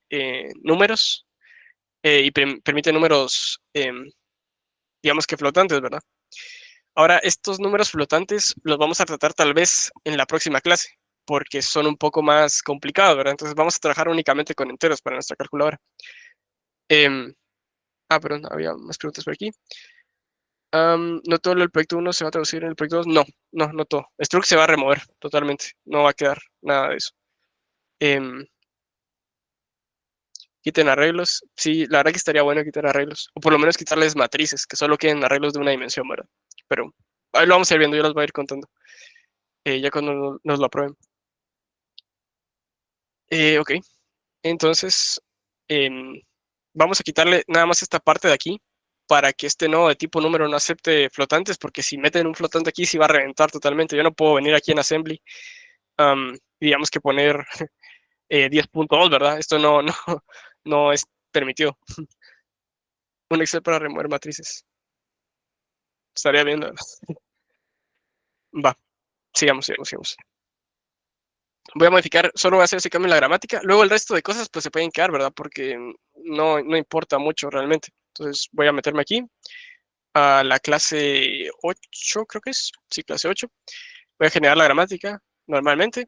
números y permite números, digamos que flotantes, ¿verdad? Ahora, estos números flotantes los vamos a tratar tal vez en la próxima clase, porque son un poco más complicados, ¿verdad? Entonces vamos a trabajar únicamente con enteros para nuestra calculadora. Perdón, había más preguntas por aquí. ¿No todo el proyecto 1 se va a traducir en el proyecto 2? No todo. Struct se va a remover totalmente, no va a quedar nada de eso. Quiten arreglos. Sí, la verdad que estaría bueno quitar arreglos. O por lo menos quitarles matrices, que solo queden arreglos de una dimensión, ¿verdad? Pero ahí lo vamos a ir viendo, yo les voy a ir contando. Ya cuando nos lo aprueben. Ok, entonces vamos a quitarle nada más esta parte de aquí para que este nodo de tipo número no acepte flotantes, porque si meten un flotante aquí sí va a reventar totalmente. Yo no puedo venir aquí en assembly, digamos que poner 10.2, ¿verdad? Esto no es permitido. Un Excel para remover matrices. Estaría viendo. Va, sigamos. Voy a modificar, solo voy a hacer ese cambio en la gramática. Luego el resto de cosas pues se pueden quedar, ¿verdad? Porque no importa mucho realmente. Entonces voy a meterme aquí a la clase 8, creo que es. Sí, clase 8. Voy a generar la gramática normalmente.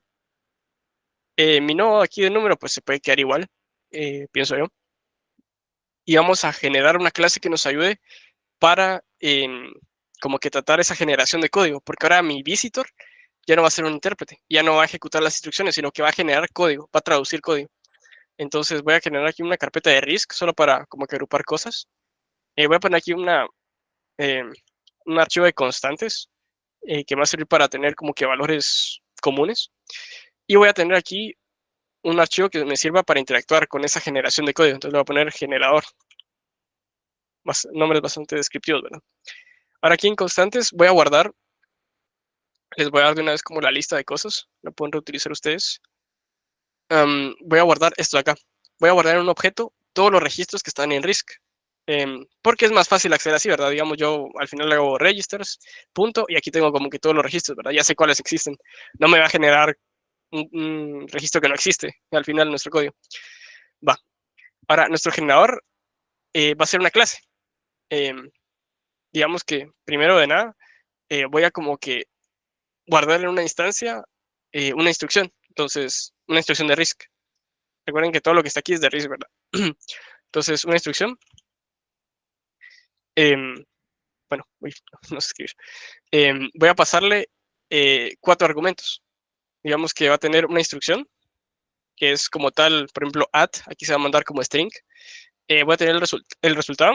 Mi nodo aquí de número pues se puede quedar igual, pienso yo. Y vamos a generar una clase que nos ayude para como que tratar esa generación de código, porque ahora mi visitor ya no va a ser un intérprete, ya no va a ejecutar las instrucciones, sino que va a generar código, va a traducir código. Entonces voy a generar aquí una carpeta de RISC solo para como que agrupar cosas. Voy a poner aquí eh, un archivo de constantes que va a servir para tener como que valores comunes. Y voy a tener aquí un archivo que me sirva para interactuar con esa generación de código. Entonces le voy a poner generador. Nombres bastante descriptivos, ¿verdad? Ahora aquí en constantes voy a guardar, les voy a dar de una vez como la lista de cosas, la pueden reutilizar ustedes. Voy a guardar esto de acá. Voy a guardar en un objeto todos los registros que están en RISC. Porque es más fácil acceder así, ¿verdad? Digamos, yo al final le hago registers, punto, y aquí tengo como que todos los registros, ¿verdad? Ya sé cuáles existen. No me va a generar un registro que no existe al final nuestro código. Va. Ahora, nuestro generador va a ser una clase. Digamos que, primero de nada, voy a como que guardar en una instancia una instrucción. Entonces, una instrucción de RISC. Recuerden que todo lo que está aquí es de RISC, ¿verdad? Entonces, una instrucción. Bueno, uy, no sé escribir. Voy a pasarle 4 argumentos. Digamos que va a tener una instrucción, que es como tal, por ejemplo, add, aquí se va a mandar como string. Voy a tener el resultado,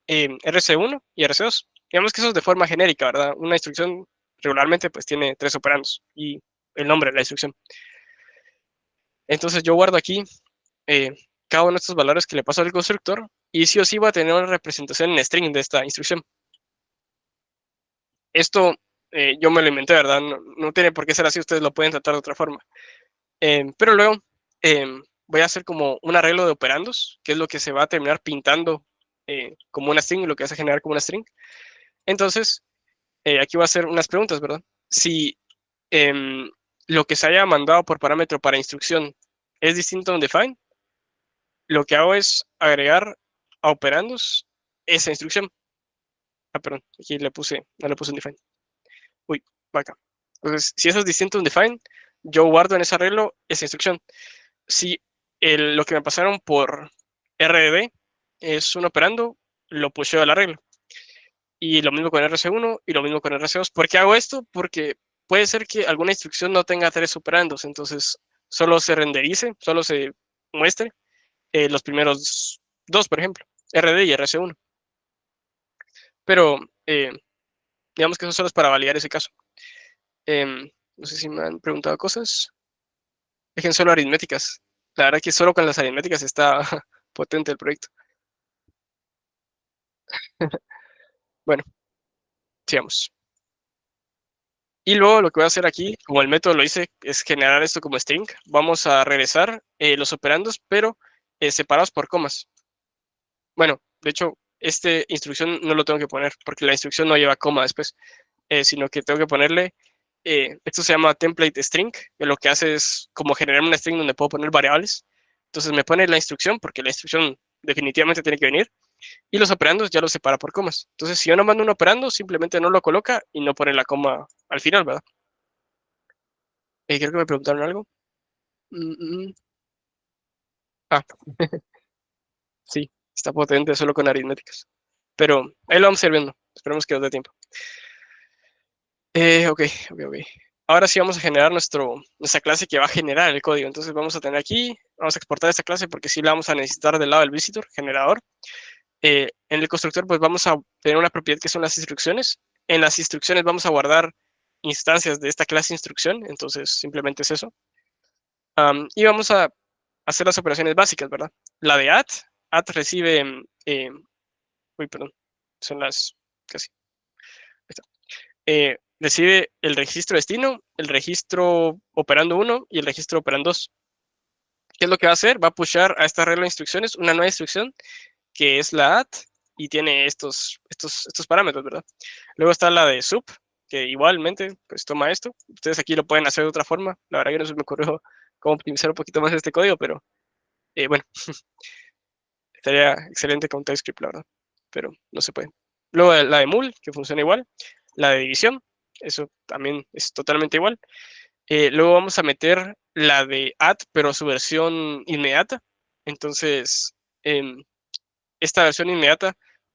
RC1 y RC2. Digamos que eso es de forma genérica, ¿verdad? Una instrucción regularmente pues tiene 3 operandos y el nombre de la instrucción. Entonces yo guardo aquí cada uno de estos valores que le paso al constructor y sí o sí va a tener una representación en string de esta instrucción. Esto yo me lo inventé, ¿verdad? No tiene por qué ser así, ustedes lo pueden tratar de otra forma. Pero luego voy a hacer como un arreglo de operandos, que es lo que se va a terminar pintando como una string, lo que hace generar como una string. Entonces, aquí voy a hacer unas preguntas, ¿verdad? Si lo que se haya mandado por parámetro para instrucción es distinto a un define, lo que hago es agregar a operandos esa instrucción. Ah, perdón, aquí no le puse un define. Uy, va acá. Entonces, si eso es distinto a un define, yo guardo en ese arreglo esa instrucción. Si lo que me pasaron por RDB es un operando, lo pusheo al arreglo. Y lo mismo con RC1 y lo mismo con RC2. ¿Por qué hago esto? Porque puede ser que alguna instrucción no tenga 3 operandos, entonces solo se renderice, solo se muestre los primeros 2, por ejemplo, RD y RC1. Pero digamos que eso solo es para validar ese caso. No sé si me han preguntado cosas. Dejen solo aritméticas. La verdad que solo con las aritméticas está potente el proyecto. Bueno, sigamos. Y luego lo que voy a hacer aquí, como el método lo hice, es generar esto como string. Vamos a regresar los operandos, pero separados por comas. Bueno, de hecho, esta instrucción no lo tengo que poner, porque la instrucción no lleva coma después, sino que tengo que ponerle, esto se llama template string, que lo que hace es como generar una string donde puedo poner variables. Entonces me pone la instrucción, porque la instrucción definitivamente tiene que venir, y los operandos ya los separa por comas. Entonces, si yo no mando un operando, simplemente no lo coloca y no pone la coma al final, ¿verdad? Creo que me preguntaron algo. Mm, mm. Ah, sí, está potente solo con aritméticas. Pero ahí lo vamos a ir viendo. Esperemos que nos dé tiempo. Ok. Ahora sí vamos a generar nuestra clase que va a generar el código. Entonces vamos a tener aquí, vamos a exportar esta clase porque sí la vamos a necesitar del lado del visitor, generador. En el constructor pues vamos a tener una propiedad que son las instrucciones. En las instrucciones vamos a guardar instancias de esta clase instrucción. Entonces simplemente es eso. Y vamos a hacer las operaciones básicas, ¿verdad? La de add. Add recibe, uy, perdón, son las casi. Recibe el registro destino, el registro operando 1 y el registro operando 2. ¿Qué es lo que va a hacer? Va a pushar a esta regla de instrucciones una nueva instrucción que es la add y tiene estos parámetros, ¿verdad? Luego está la de sub, que igualmente pues toma esto. Ustedes aquí lo pueden hacer de otra forma. La verdad que no se me ocurrió cómo optimizar un poquito más este código, pero bueno, estaría excelente con TypeScript, la verdad, pero no se puede. Luego la de mul, que funciona igual. La de división, eso también es totalmente igual. Luego vamos a meter la de add, pero su versión inmediata. Entonces, esta versión inmediata,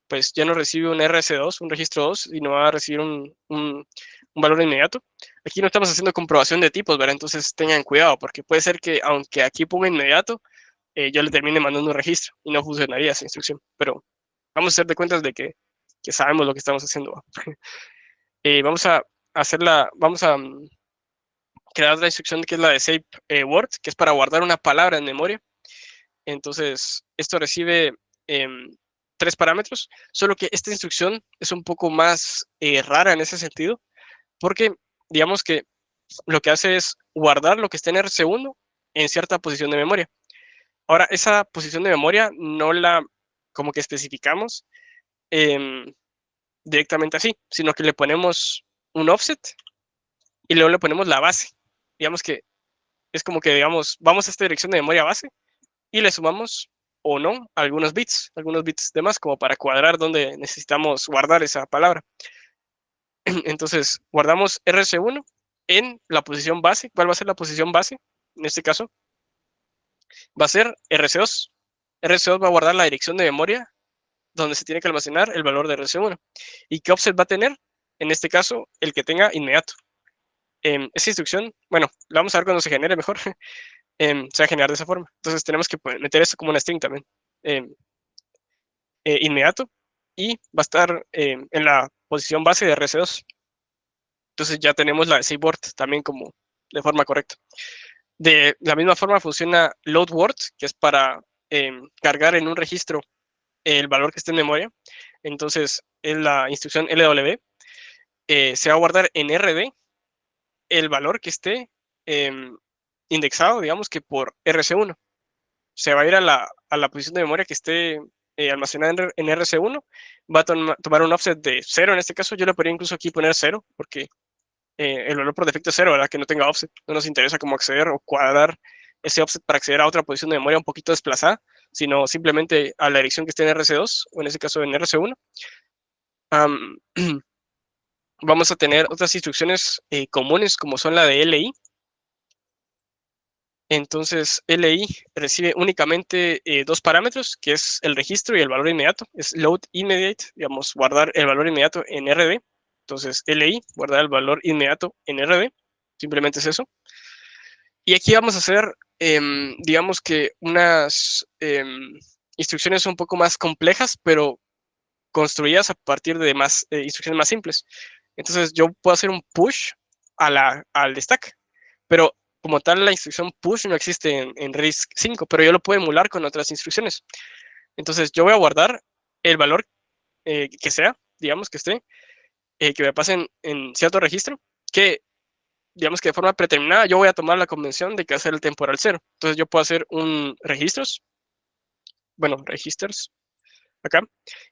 pues ya no recibe un RC2, un registro 2, y no va a recibir un valor inmediato. Aquí no estamos haciendo comprobación de tipos, ¿verdad? Entonces tengan cuidado, porque puede ser que aunque aquí ponga inmediato, yo le termine mandando un registro y no funcionaría esa instrucción. Pero vamos a hacer de cuentas de que sabemos lo que estamos haciendo. Vamos a crear la instrucción que es la de save word, que es para guardar una palabra en memoria. Entonces, esto recibe 3 parámetros, solo que esta instrucción es un poco más rara en ese sentido, porque digamos que lo que hace es guardar lo que está en RC1 en cierta posición de memoria. Ahora, esa posición de memoria no la como que especificamos directamente así, sino que le ponemos un offset y luego le ponemos la base. Digamos que es como que, digamos, vamos a esta dirección de memoria base y le sumamos o no algunos bits de más, como para cuadrar donde necesitamos guardar esa palabra. Entonces, guardamos RC1 en la posición base. ¿Cuál va a ser la posición base? En este caso, va a ser RC2. RC2 va a guardar la dirección de memoria donde se tiene que almacenar el valor de RC1. ¿Y qué offset va a tener? En este caso, el que tenga inmediato. Esa instrucción, bueno, la vamos a ver cuando se genere mejor. Se va a generar de esa forma. Entonces tenemos que meter esto como una string también. Inmediato y va a estar en la posición base de RC2. Entonces ya tenemos la de save word también como de forma correcta. De la misma forma funciona load word, que es para cargar en un registro el valor que esté en memoria. Entonces, en la instrucción LW se va a guardar en RD el valor que esté indexado, digamos que por RC1. Se va a ir a la posición de memoria que esté almacenada en RC1, va a tomar un offset de 0 en este caso. Yo le podría incluso aquí poner 0, porque el valor por defecto es 0, ¿verdad? Que no tenga offset. No nos interesa cómo acceder o cuadrar ese offset para acceder a otra posición de memoria un poquito desplazada, sino simplemente a la dirección que esté en RC2, o en este caso en RC1. Vamos a tener otras instrucciones comunes, como son la de LI. Entonces, LI recibe únicamente 2 parámetros, que es el registro y el valor inmediato. Es load immediate, digamos, guardar el valor inmediato en RD. Entonces, LI, guardar el valor inmediato en RD. Simplemente es eso. Y aquí vamos a hacer, digamos que unas instrucciones un poco más complejas, pero construidas a partir de instrucciones más simples. Entonces, yo puedo hacer un push al stack, pero como tal la instrucción push no existe en RISC 5, pero yo lo puedo emular con otras instrucciones. Entonces yo voy a guardar el valor que sea, digamos que esté, que me pasen en cierto registro, que digamos que de forma predeterminada yo voy a tomar la convención de que hacer el temporal 0. Entonces yo puedo hacer un registros, bueno, registers, acá.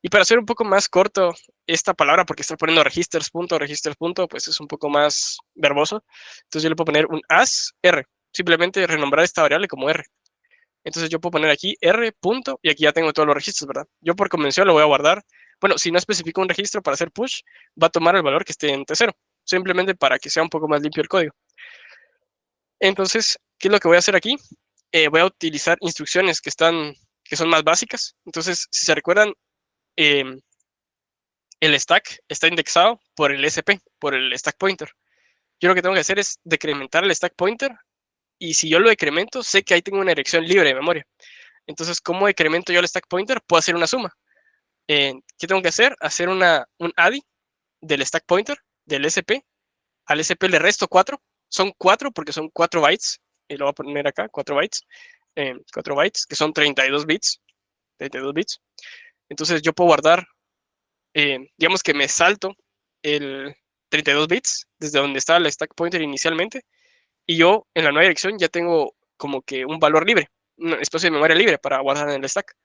Y para hacer un poco más corto esta palabra, porque está poniendo registers punto, pues es un poco más verboso. Entonces yo le puedo poner un as r, simplemente renombrar esta variable como r. Entonces yo puedo poner aquí r punto y aquí ya tengo todos los registros, ¿verdad? Yo por convención lo voy a guardar. Bueno, si no especifico un registro para hacer push, va a tomar el valor que esté en T0, simplemente para que sea un poco más limpio el código. Entonces, ¿qué es lo que voy a hacer aquí? Voy a utilizar instrucciones que son más básicas. Entonces, si se recuerdan, el stack está indexado por el SP, por el stack pointer. Yo lo que tengo que hacer es decrementar el stack pointer y si yo lo decremento, sé que ahí tengo una dirección libre de memoria. Entonces, ¿cómo decremento yo el stack pointer? Puedo hacer una suma. ¿Qué tengo que hacer? Hacer un ADI del stack pointer, del SP. Al SP le resto 4. Son 4 porque son 4 bytes. Y lo voy a poner acá, 4 bytes. 4 bytes, que son 32 bits. 32 bits. Entonces yo puedo guardar, digamos que me salto el 32 bits desde donde estaba el stack pointer inicialmente. Y yo en la nueva dirección ya tengo como que un valor libre. un espacio de memoria libre para guardar en el stack.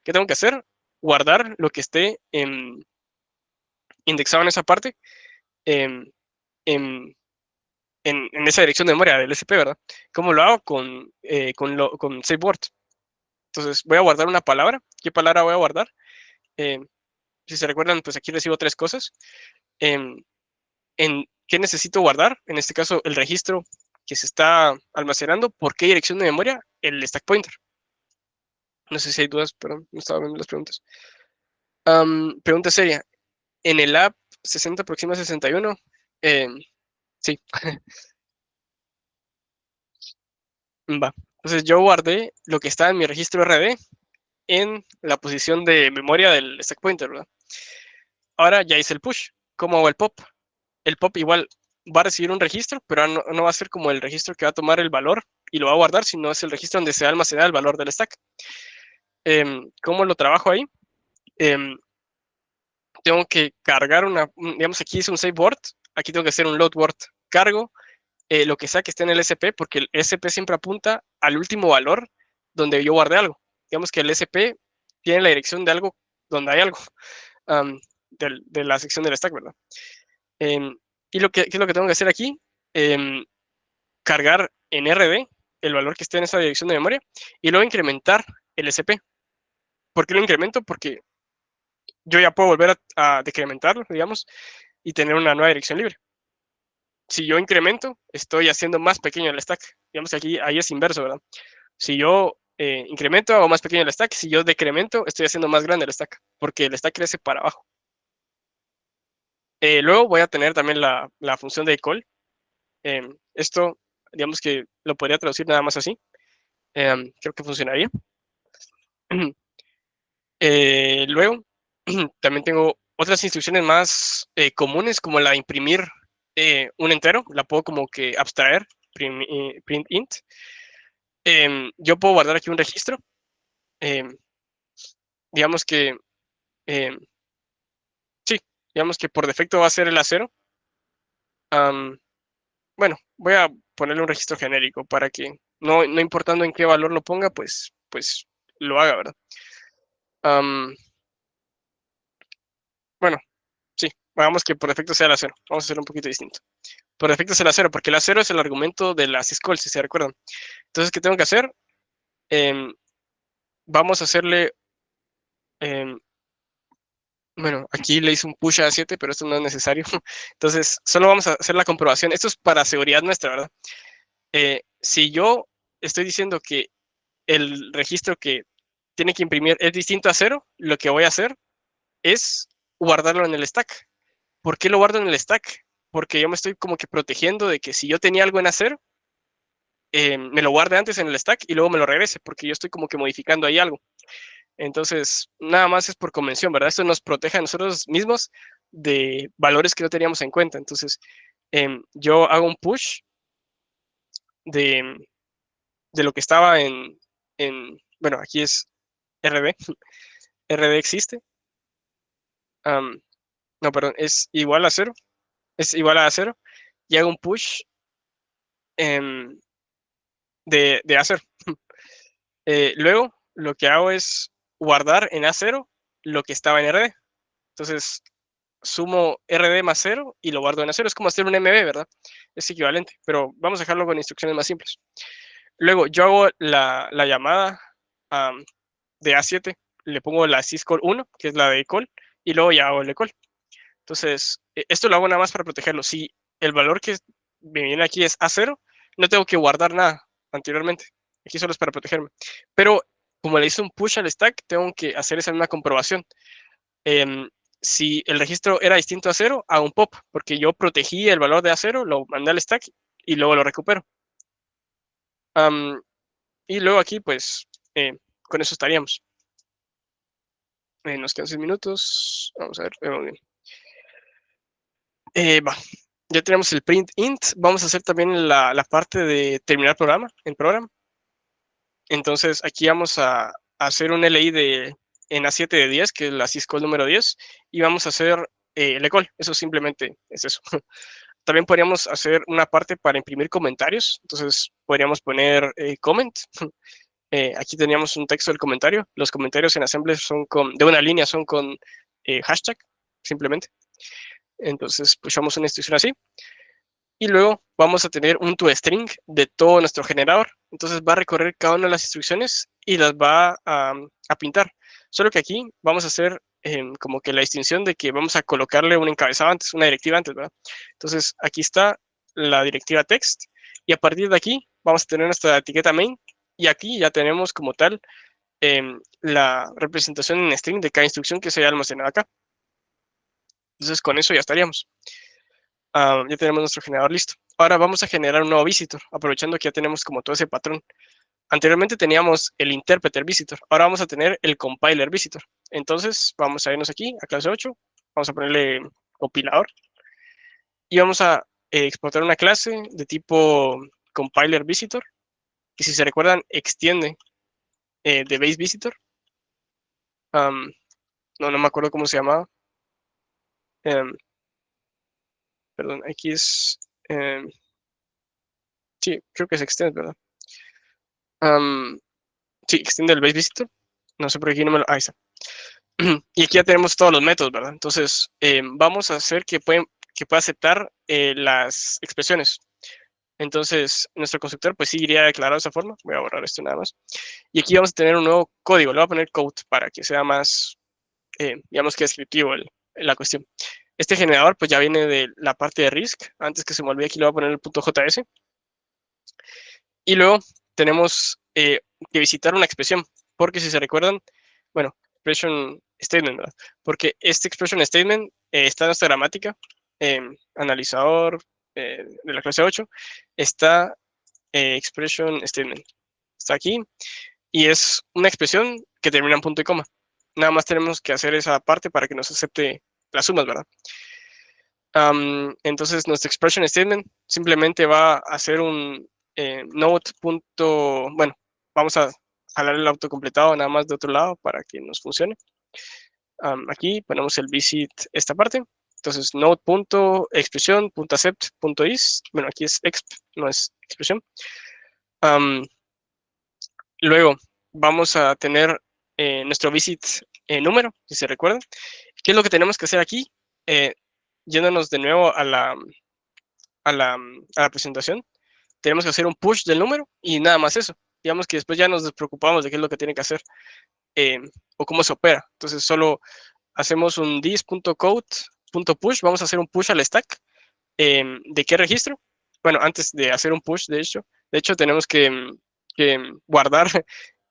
¿Qué tengo que hacer? Guardar lo que esté indexado en esa parte en, en, en esa dirección de memoria del SP, ¿verdad? ¿Cómo lo hago? Con save word. Entonces voy a guardar una palabra. ¿Qué palabra voy a guardar? Si se recuerdan, pues aquí recibo 3 cosas. En qué necesito guardar, en este caso el registro que se está almacenando, por qué dirección de memoria, el stack pointer. No sé si hay dudas, perdón, no estaba viendo las preguntas. Pregunta seria, en el app 60 Proxima 61, sí, va. Entonces yo guardé lo que está en mi registro RD en la posición de memoria del stack pointer, ¿verdad? Ahora ya hice el push. ¿Cómo hago el pop? El pop igual va a recibir un registro, pero no va a ser como el registro que va a tomar el valor y lo va a guardar, sino es el registro donde se va a almacenar el valor del stack. ¿Cómo lo trabajo ahí? Tengo que cargar digamos, aquí hice un save word, aquí tengo que hacer un load word. Cargo lo que sea que esté en el SP, porque el SP siempre apunta al último valor donde yo guardé algo. Digamos que el SP tiene la dirección de algo donde hay algo, de la sección del stack, ¿verdad? ¿Y qué es lo que tengo que hacer aquí? Cargar en RD el valor que esté en esa dirección de memoria y luego incrementar el SP. ¿Por qué lo incremento? Porque yo ya puedo volver a decrementarlo, digamos, y tener una nueva dirección libre. Si yo incremento, estoy haciendo más pequeño el stack. Digamos que aquí ahí es inverso, ¿verdad? Si yo incremento, hago más pequeño el stack. Si yo decremento, estoy haciendo más grande el stack, porque el stack crece para abajo. Luego voy a tener también la función de call. Esto, digamos que lo podría traducir nada más así. Creo que funcionaría. Luego, también tengo otras instrucciones más comunes, como la de imprimir un entero. La puedo como que abstraer, print int. Yo puedo guardar aquí un registro. Digamos que, sí, digamos que por defecto va a ser el A0. Bueno, voy a ponerle un registro genérico para que no importando en qué valor lo ponga, pues lo haga, ¿verdad? Bueno, sí, hagamos que por defecto sea el A0. Vamos a hacerlo un poquito distinto. Por defecto es el A0, porque el A0 es el argumento de la syscall, si se recuerdan. Entonces, ¿qué tengo que hacer? Vamos a hacerle, bueno, aquí le hice un push a 7, pero esto no es necesario. Entonces, solo vamos a hacer la comprobación. Esto es para seguridad nuestra, ¿verdad? Si yo estoy diciendo que el registro que tiene que imprimir es distinto a 0, lo que voy a hacer es guardarlo en el stack. ¿Por qué lo guardo en el stack? Porque yo me estoy como que protegiendo de que si yo tenía algo en A0, me lo guarde antes en el stack y luego me lo regrese, porque yo estoy como que modificando ahí algo. Entonces, nada más es por convención, ¿verdad? Esto nos protege a nosotros mismos de valores que no teníamos en cuenta. Entonces, yo hago un push de, de lo que estaba bueno, aquí es RD, RD existe. No, perdón, es igual a 0, es igual a 0, y hago un push de A0. Luego, lo que hago es guardar en A0 lo que estaba en RD. Entonces, sumo RD más 0 y lo guardo en A0. Es como hacer un MB, ¿verdad? Es equivalente, pero vamos a dejarlo con instrucciones más simples. Luego, yo hago la llamada de A7, le pongo la syscall 1, que es la de call, y luego ya hago el de call. Entonces, esto lo hago nada más para protegerlo. Si el valor que me viene aquí es A0, no tengo que guardar nada anteriormente. Aquí solo es para protegerme. Pero como le hice un push al stack, tengo que hacer esa misma comprobación. Si el registro era distinto a 0, hago un pop, porque yo protegí el valor de A0, lo mandé al stack y luego lo recupero. Y luego aquí, pues, con eso estaríamos. Nos quedan 6 minutos. Vamos a ver, bien. Va. Ya tenemos el print int. Vamos a hacer también la parte de terminar programa, en program. Entonces, aquí vamos a hacer un LI en A7 de 10, que es la syscall número 10, y vamos a hacer el call. Eso simplemente es eso. También podríamos hacer una parte para imprimir comentarios. Entonces, podríamos poner comment aquí teníamos un texto del comentario. Los comentarios en Assembler son de una línea, son con hashtag, simplemente. Entonces, pushamos una instrucción así. Y luego vamos a tener un toString de todo nuestro generador. Entonces va a recorrer cada una de las instrucciones y las va a pintar. Solo que aquí vamos a hacer como que la distinción de que vamos a colocarle un encabezado antes, una directiva antes, ¿verdad? Entonces aquí está la directiva text y a partir de aquí vamos a tener nuestra etiqueta main y aquí ya tenemos como tal la representación en string de cada instrucción que se haya almacenado acá. Entonces con eso ya estaríamos. Ya tenemos nuestro generador listo. Ahora vamos a generar un nuevo visitor, aprovechando que ya tenemos como todo ese patrón. Anteriormente teníamos el interpreter visitor, ahora vamos a tener el compiler visitor. Entonces vamos a irnos aquí a clase 8, vamos a ponerle compilador y vamos a exportar una clase de tipo compiler visitor, que si se recuerdan extiende de base visitor. No me acuerdo cómo se llamaba. Perdón, aquí es... sí, creo que es extend, ¿verdad? Sí, extiende el base visitor. No sé por qué aquí no me lo... Ahí está. Y aquí ya tenemos todos los métodos, ¿verdad? Entonces, vamos a hacer que pueda aceptar las expresiones. Entonces, nuestro constructor pues sí iría declarado de esa forma. Voy a borrar esto nada más. Y aquí vamos a tener un nuevo código. Le voy a poner code para que sea más, digamos que descriptivo la cuestión. Este generador pues ya viene de la parte de RISC. Antes que se me olvide, aquí le voy a poner el .js. Y luego tenemos que visitar una expresión. Porque si se recuerdan, bueno, expression statement, ¿verdad? Porque este expression statement está en nuestra gramática, analizador de la clase 8, está expression statement, está aquí, y es una expresión que termina en punto y coma. Nada más tenemos que hacer esa parte para que nos acepte las sumas, ¿verdad? Entonces, nuestro expression statement simplemente va a hacer un node. Bueno, vamos a jalar el autocompletado nada más de otro lado para que nos funcione. Aquí ponemos el visit esta parte. Entonces, node.expression.accept.is. Bueno, aquí es exp, no es expresión. Luego, vamos a tener nuestro visit número, si se recuerdan. ¿Qué es lo que tenemos que hacer aquí? Yéndonos de nuevo a la presentación, tenemos que hacer un push del número y nada más eso. Digamos que después ya nos despreocupamos de qué es lo que tiene que hacer o cómo se opera. Entonces solo hacemos un this.code.push, vamos a hacer un push al stack. ¿De qué registro? Bueno, antes de hacer un push, de hecho tenemos que guardar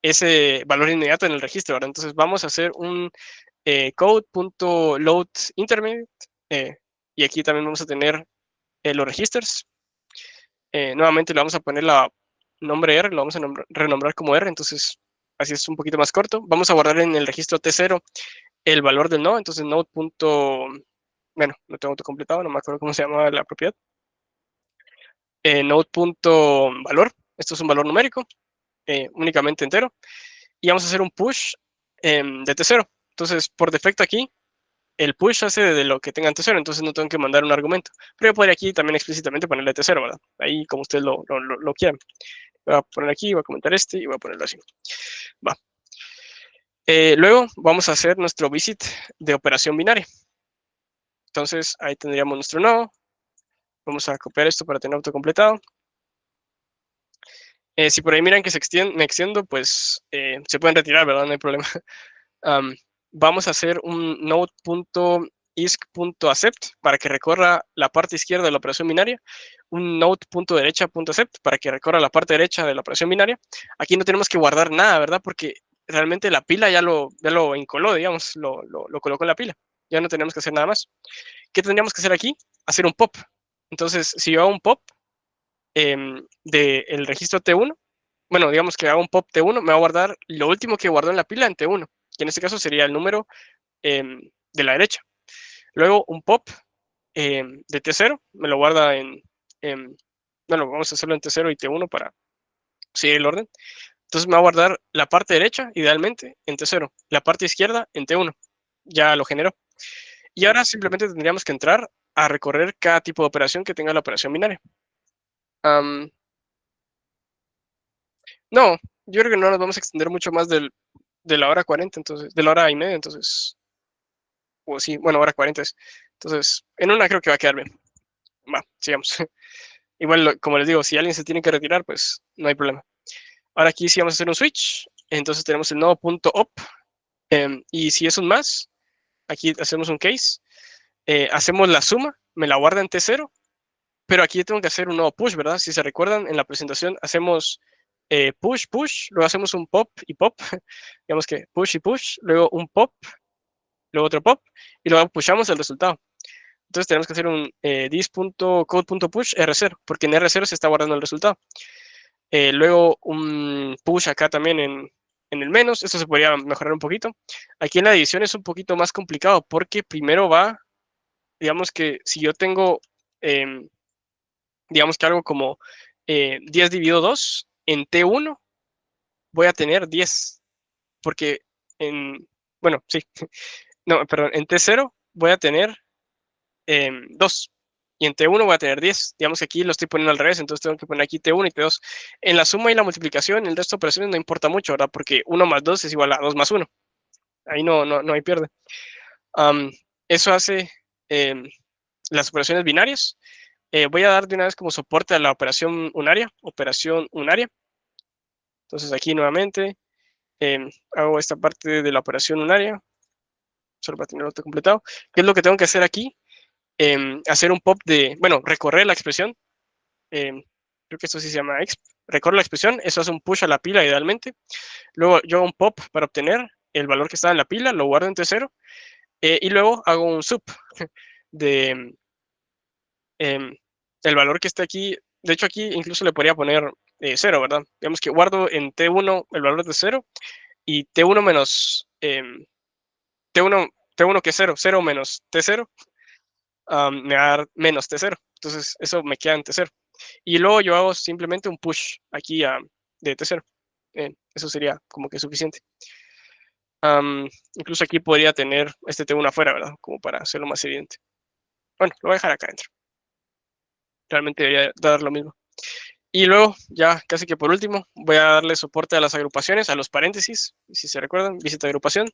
ese valor inmediato en el registro. ¿verdad? Entonces vamos a hacer un code.loadIntermediate y aquí también vamos a tener los registers. Nuevamente le vamos a poner la nombre R, lo vamos a renombrar como R, entonces así es un poquito más corto. Vamos a guardar en el registro T0 el valor del node, entonces node. Bueno, no tengo autocompletado, no me acuerdo cómo se llama la propiedad. Node.valor, esto es un valor numérico, únicamente entero. Y vamos a hacer un push de T0. Entonces, por defecto aquí, el push hace de lo que tenga en T0, entonces no tengo que mandar un argumento. Pero yo podría aquí también explícitamente ponerle T0, ¿verdad? Ahí como ustedes lo quieran. Voy a poner aquí, voy a comentar este y voy a ponerlo así. Va. Luego vamos a hacer nuestro visit de operación binaria. Entonces ahí tendríamos nuestro nodo. Vamos a copiar esto para tener autocompletado. Si por ahí miran que me extiendo, pues se pueden retirar, ¿verdad? No hay problema. Vamos a hacer un node.isc.accept para que recorra la parte izquierda de la operación binaria, un node.derecha.accept para que recorra la parte derecha de la operación binaria. Aquí no tenemos que guardar nada, ¿verdad? Porque realmente la pila ya lo incoló, digamos, lo colocó en la pila. Ya no tenemos que hacer nada más. ¿Qué tendríamos que hacer aquí? Hacer un pop. Entonces, si yo hago un pop del registro T1, bueno, digamos que hago un pop T1, me va a guardar lo último que guardó en la pila en T1, que en este caso sería el número de la derecha. Luego un pop de T0, me lo guarda bueno, vamos a hacerlo en T0 y T1 para seguir el orden. Entonces me va a guardar la parte derecha, idealmente, en T0, la parte izquierda en T1. Ya lo generó. Y ahora simplemente tendríamos que entrar a recorrer cada tipo de operación que tenga la operación binaria. No, yo creo que no nos vamos a extender mucho más de la hora 40, entonces, de la hora y media, entonces, o sí, bueno, hora 40 es. Entonces, en una creo que va a quedar bien. Va, sigamos. Igual, como les digo, si alguien se tiene que retirar, pues no hay problema. Ahora aquí sí vamos a hacer un switch, entonces tenemos el nodo punto .op, y si es un más, aquí hacemos un case, hacemos la suma, me la guarda en T0, pero aquí tengo que hacer un nodo push, ¿verdad? Si se recuerdan, en la presentación hacemos push, push, luego hacemos un pop y pop, digamos que push y push, luego un pop, luego otro pop, y luego pushamos el resultado. Entonces tenemos que hacer un this.code.push R0, porque en R0 se está guardando el resultado. Luego un push acá también en el menos, esto se podría mejorar un poquito. Aquí en la división es un poquito más complicado, porque primero va, digamos que si yo tengo, digamos que algo como 10 dividido 2, en T1 voy a tener 10, porque bueno, sí, no, perdón, en T0 voy a tener 2. Y en T1 voy a tener 10. Digamos que aquí lo estoy poniendo al revés, entonces tengo que poner aquí T1 y T2. En la suma y la multiplicación, el resto de operaciones no importa mucho, ¿verdad? Porque 1 más 2 es igual a 2 más 1. Ahí no hay pierde. Eso hace las operaciones binarias. Voy a dar de una vez como soporte a la operación unaria. Entonces aquí nuevamente hago esta parte de la operación unaria, solo para tenerlo completado. ¿Qué es lo que tengo que hacer aquí? Hacer un pop bueno, recorrer la expresión. Creo que esto sí se llama exp. Recorre la expresión, eso hace un push a la pila idealmente. Luego yo hago un pop para obtener el valor que está en la pila, lo guardo en T0, y luego hago un sub de el valor que está aquí. De hecho, aquí incluso le podría poner 0, ¿verdad? Digamos que guardo en T1 el valor de 0 y T1 menos T1 que es 0, 0 menos T0 me va a dar menos T0. Entonces, eso me queda en T0. Y luego yo hago simplemente un push aquí de T0. Eso sería como que suficiente. Incluso aquí podría tener este T1 afuera, ¿verdad? Como para hacerlo más evidente. Bueno, lo voy a dejar acá adentro. Realmente debería dar lo mismo. Y luego, ya casi que por último, voy a darle soporte a las agrupaciones, a los paréntesis, si se recuerdan, visita agrupación.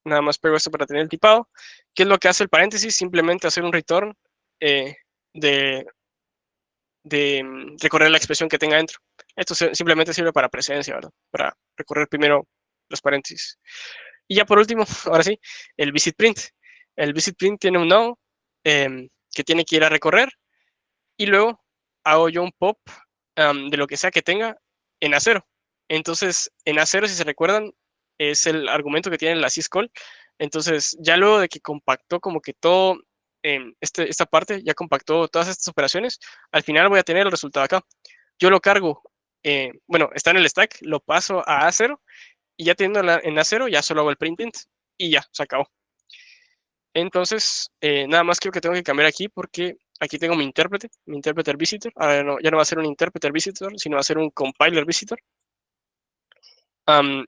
Nada más pego esto para tener el tipado. ¿Qué es lo que hace el paréntesis? Simplemente hacer un return de recorrer la expresión que tenga dentro. Esto simplemente sirve para precedencia, ¿verdad? Para recorrer primero los paréntesis. Y ya por último, ahora sí, el visit print. El visit print tiene un nodo que tiene que ir a recorrer y luego hago yo un pop de lo que sea que tenga en A0. Entonces, en A0, si se recuerdan, es el argumento que tiene la syscall. Entonces, ya luego de que compactó como que todo, esta parte, ya compactó todas estas operaciones, al final voy a tener el resultado acá. Yo lo cargo, bueno, está en el stack, lo paso a A0 y ya teniendo en A0, ya solo hago el print y ya, se acabó. Entonces, nada más creo que tengo que cambiar aquí porque aquí tengo mi interpreter visitor. Ahora ya no va a ser un interpreter visitor, sino va a ser un compiler visitor.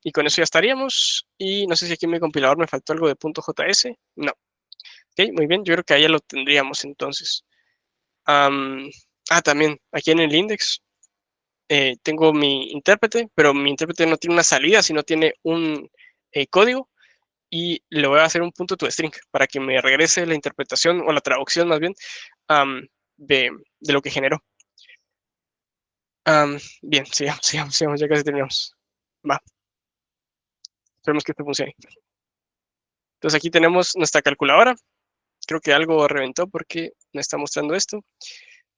Y con eso ya estaríamos. Y no sé si aquí en mi compilador me faltó algo de .js. No. Ok, muy bien. Yo creo que ahí ya lo tendríamos entonces. También aquí en el index tengo mi intérprete, pero mi intérprete no tiene una salida, sino tiene un código. Y le voy a hacer un punto to string para que me regrese la interpretación o la traducción más bien de lo que generó. Bien, sigamos, ya casi terminamos. Va, esperemos que esto funcione. Entonces aquí tenemos nuestra calculadora. Creo que algo reventó porque me está mostrando esto.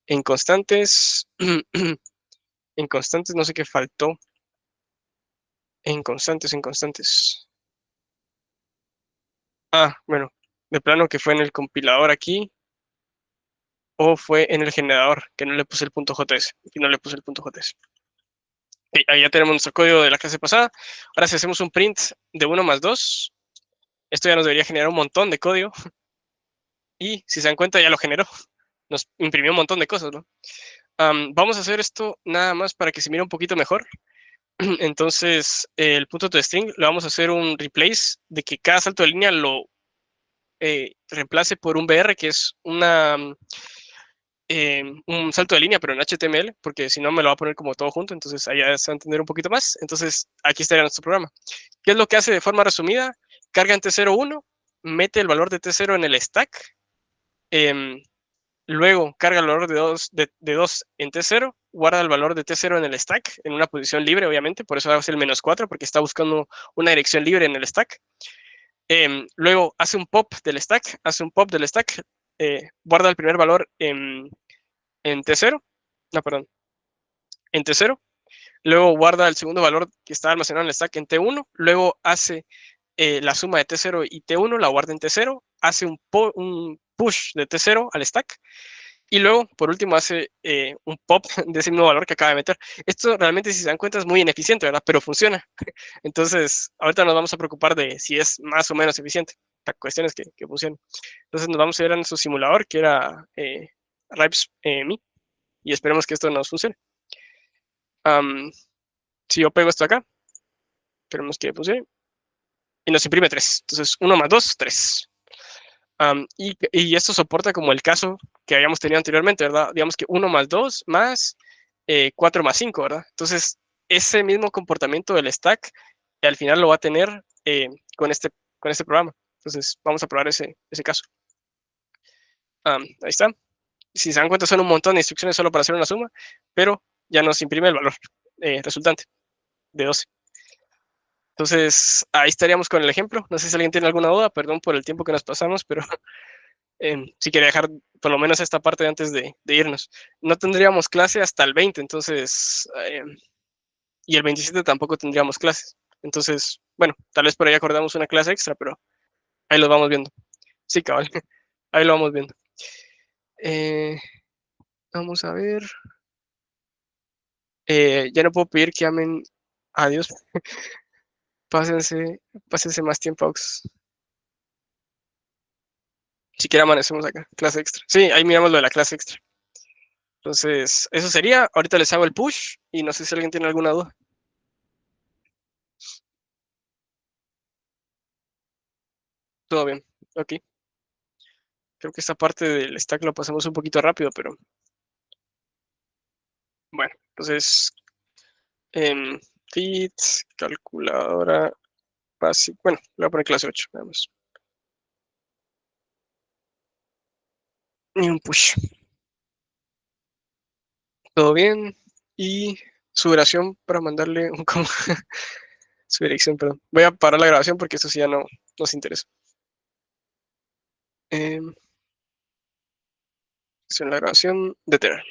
En constantes, en constantes, no sé qué faltó. En constantes. Bueno, de plano que fue en el compilador aquí o fue en el generador, que no le puse el punto .js. Aquí no le puse el punto .js. Okay, ahí ya tenemos nuestro código de la clase pasada. Ahora si hacemos un print de 1 más 2, esto ya nos debería generar un montón de código. Y si se dan cuenta, ya lo generó. Nos imprimió un montón de cosas, ¿no? Vamos a hacer esto nada más para que se mire un poquito mejor. Entonces, el punto to string le vamos a hacer un replace de que cada salto de línea lo reemplace por un BR, que es un salto de línea, pero en HTML, porque si no me lo va a poner como todo junto, entonces allá se va a entender un poquito más. Entonces, aquí estaría nuestro programa. ¿Qué es lo que hace de forma resumida? Carga en T01, mete el valor de T0 en el stack, luego carga el valor de 2 en T0, guarda el valor de T0 en el stack, en una posición libre, obviamente, por eso hace el -4, porque está buscando una dirección libre en el stack. Luego hace un pop del stack, guarda el primer valor en T0, no, perdón, en T0, luego guarda el segundo valor que está almacenado en el stack en T1, luego hace la suma de T0 y T1, la guarda en T0, hace un push de T0 al stack, y luego, por último, hace un pop de ese mismo valor que acaba de meter. Esto realmente, si se dan cuenta, es muy ineficiente, ¿verdad? Pero funciona. Entonces, ahorita nos vamos a preocupar de si es más o menos eficiente. La cuestión es que funcione. Entonces, nos vamos a ir a nuestro simulador, que era Rives.me, y esperemos que esto nos funcione. Si yo pego esto acá, esperemos que funcione, y nos imprime 3. Entonces, 1 más 2, 3. Y esto soporta como el caso que habíamos tenido anteriormente, ¿verdad? Digamos que 1 más 2 más 4 más 5, ¿verdad? Entonces, ese mismo comportamiento del stack al final lo va a tener con, este, con este programa. Entonces, vamos a probar ese caso. Ahí está. Si se dan cuenta, son un montón de instrucciones solo para hacer una suma, pero ya nos imprime el valor resultante de 12. Entonces, ahí estaríamos con el ejemplo. No sé si alguien tiene alguna duda, perdón por el tiempo que nos pasamos, pero sí quería dejar por lo menos esta parte antes de irnos. No tendríamos clase hasta el 20, entonces, y el 27 tampoco tendríamos clases. Entonces, bueno, tal vez por ahí acordamos una clase extra, pero ahí lo vamos viendo. Sí, cabal, ahí lo vamos viendo. Vamos a ver. Ya no puedo pedir que amen a Dios. Pásense más tiempo, Aux. Siquiera amanecemos acá, clase extra. Sí, ahí miramos lo de la clase extra. Entonces, eso sería. Ahorita les hago el push y no sé si alguien tiene alguna duda. Todo bien, ok. Creo que esta parte del stack lo pasamos un poquito rápido, pero bueno, entonces, en fit, calculadora básica. Bueno, le voy a poner clase 8, nada más. Y un push. Todo bien. Y su duración para mandarle un su dirección, perdón. Voy a parar la grabación porque esto sí ya no nos interesa. Eh, la grabación de Terra.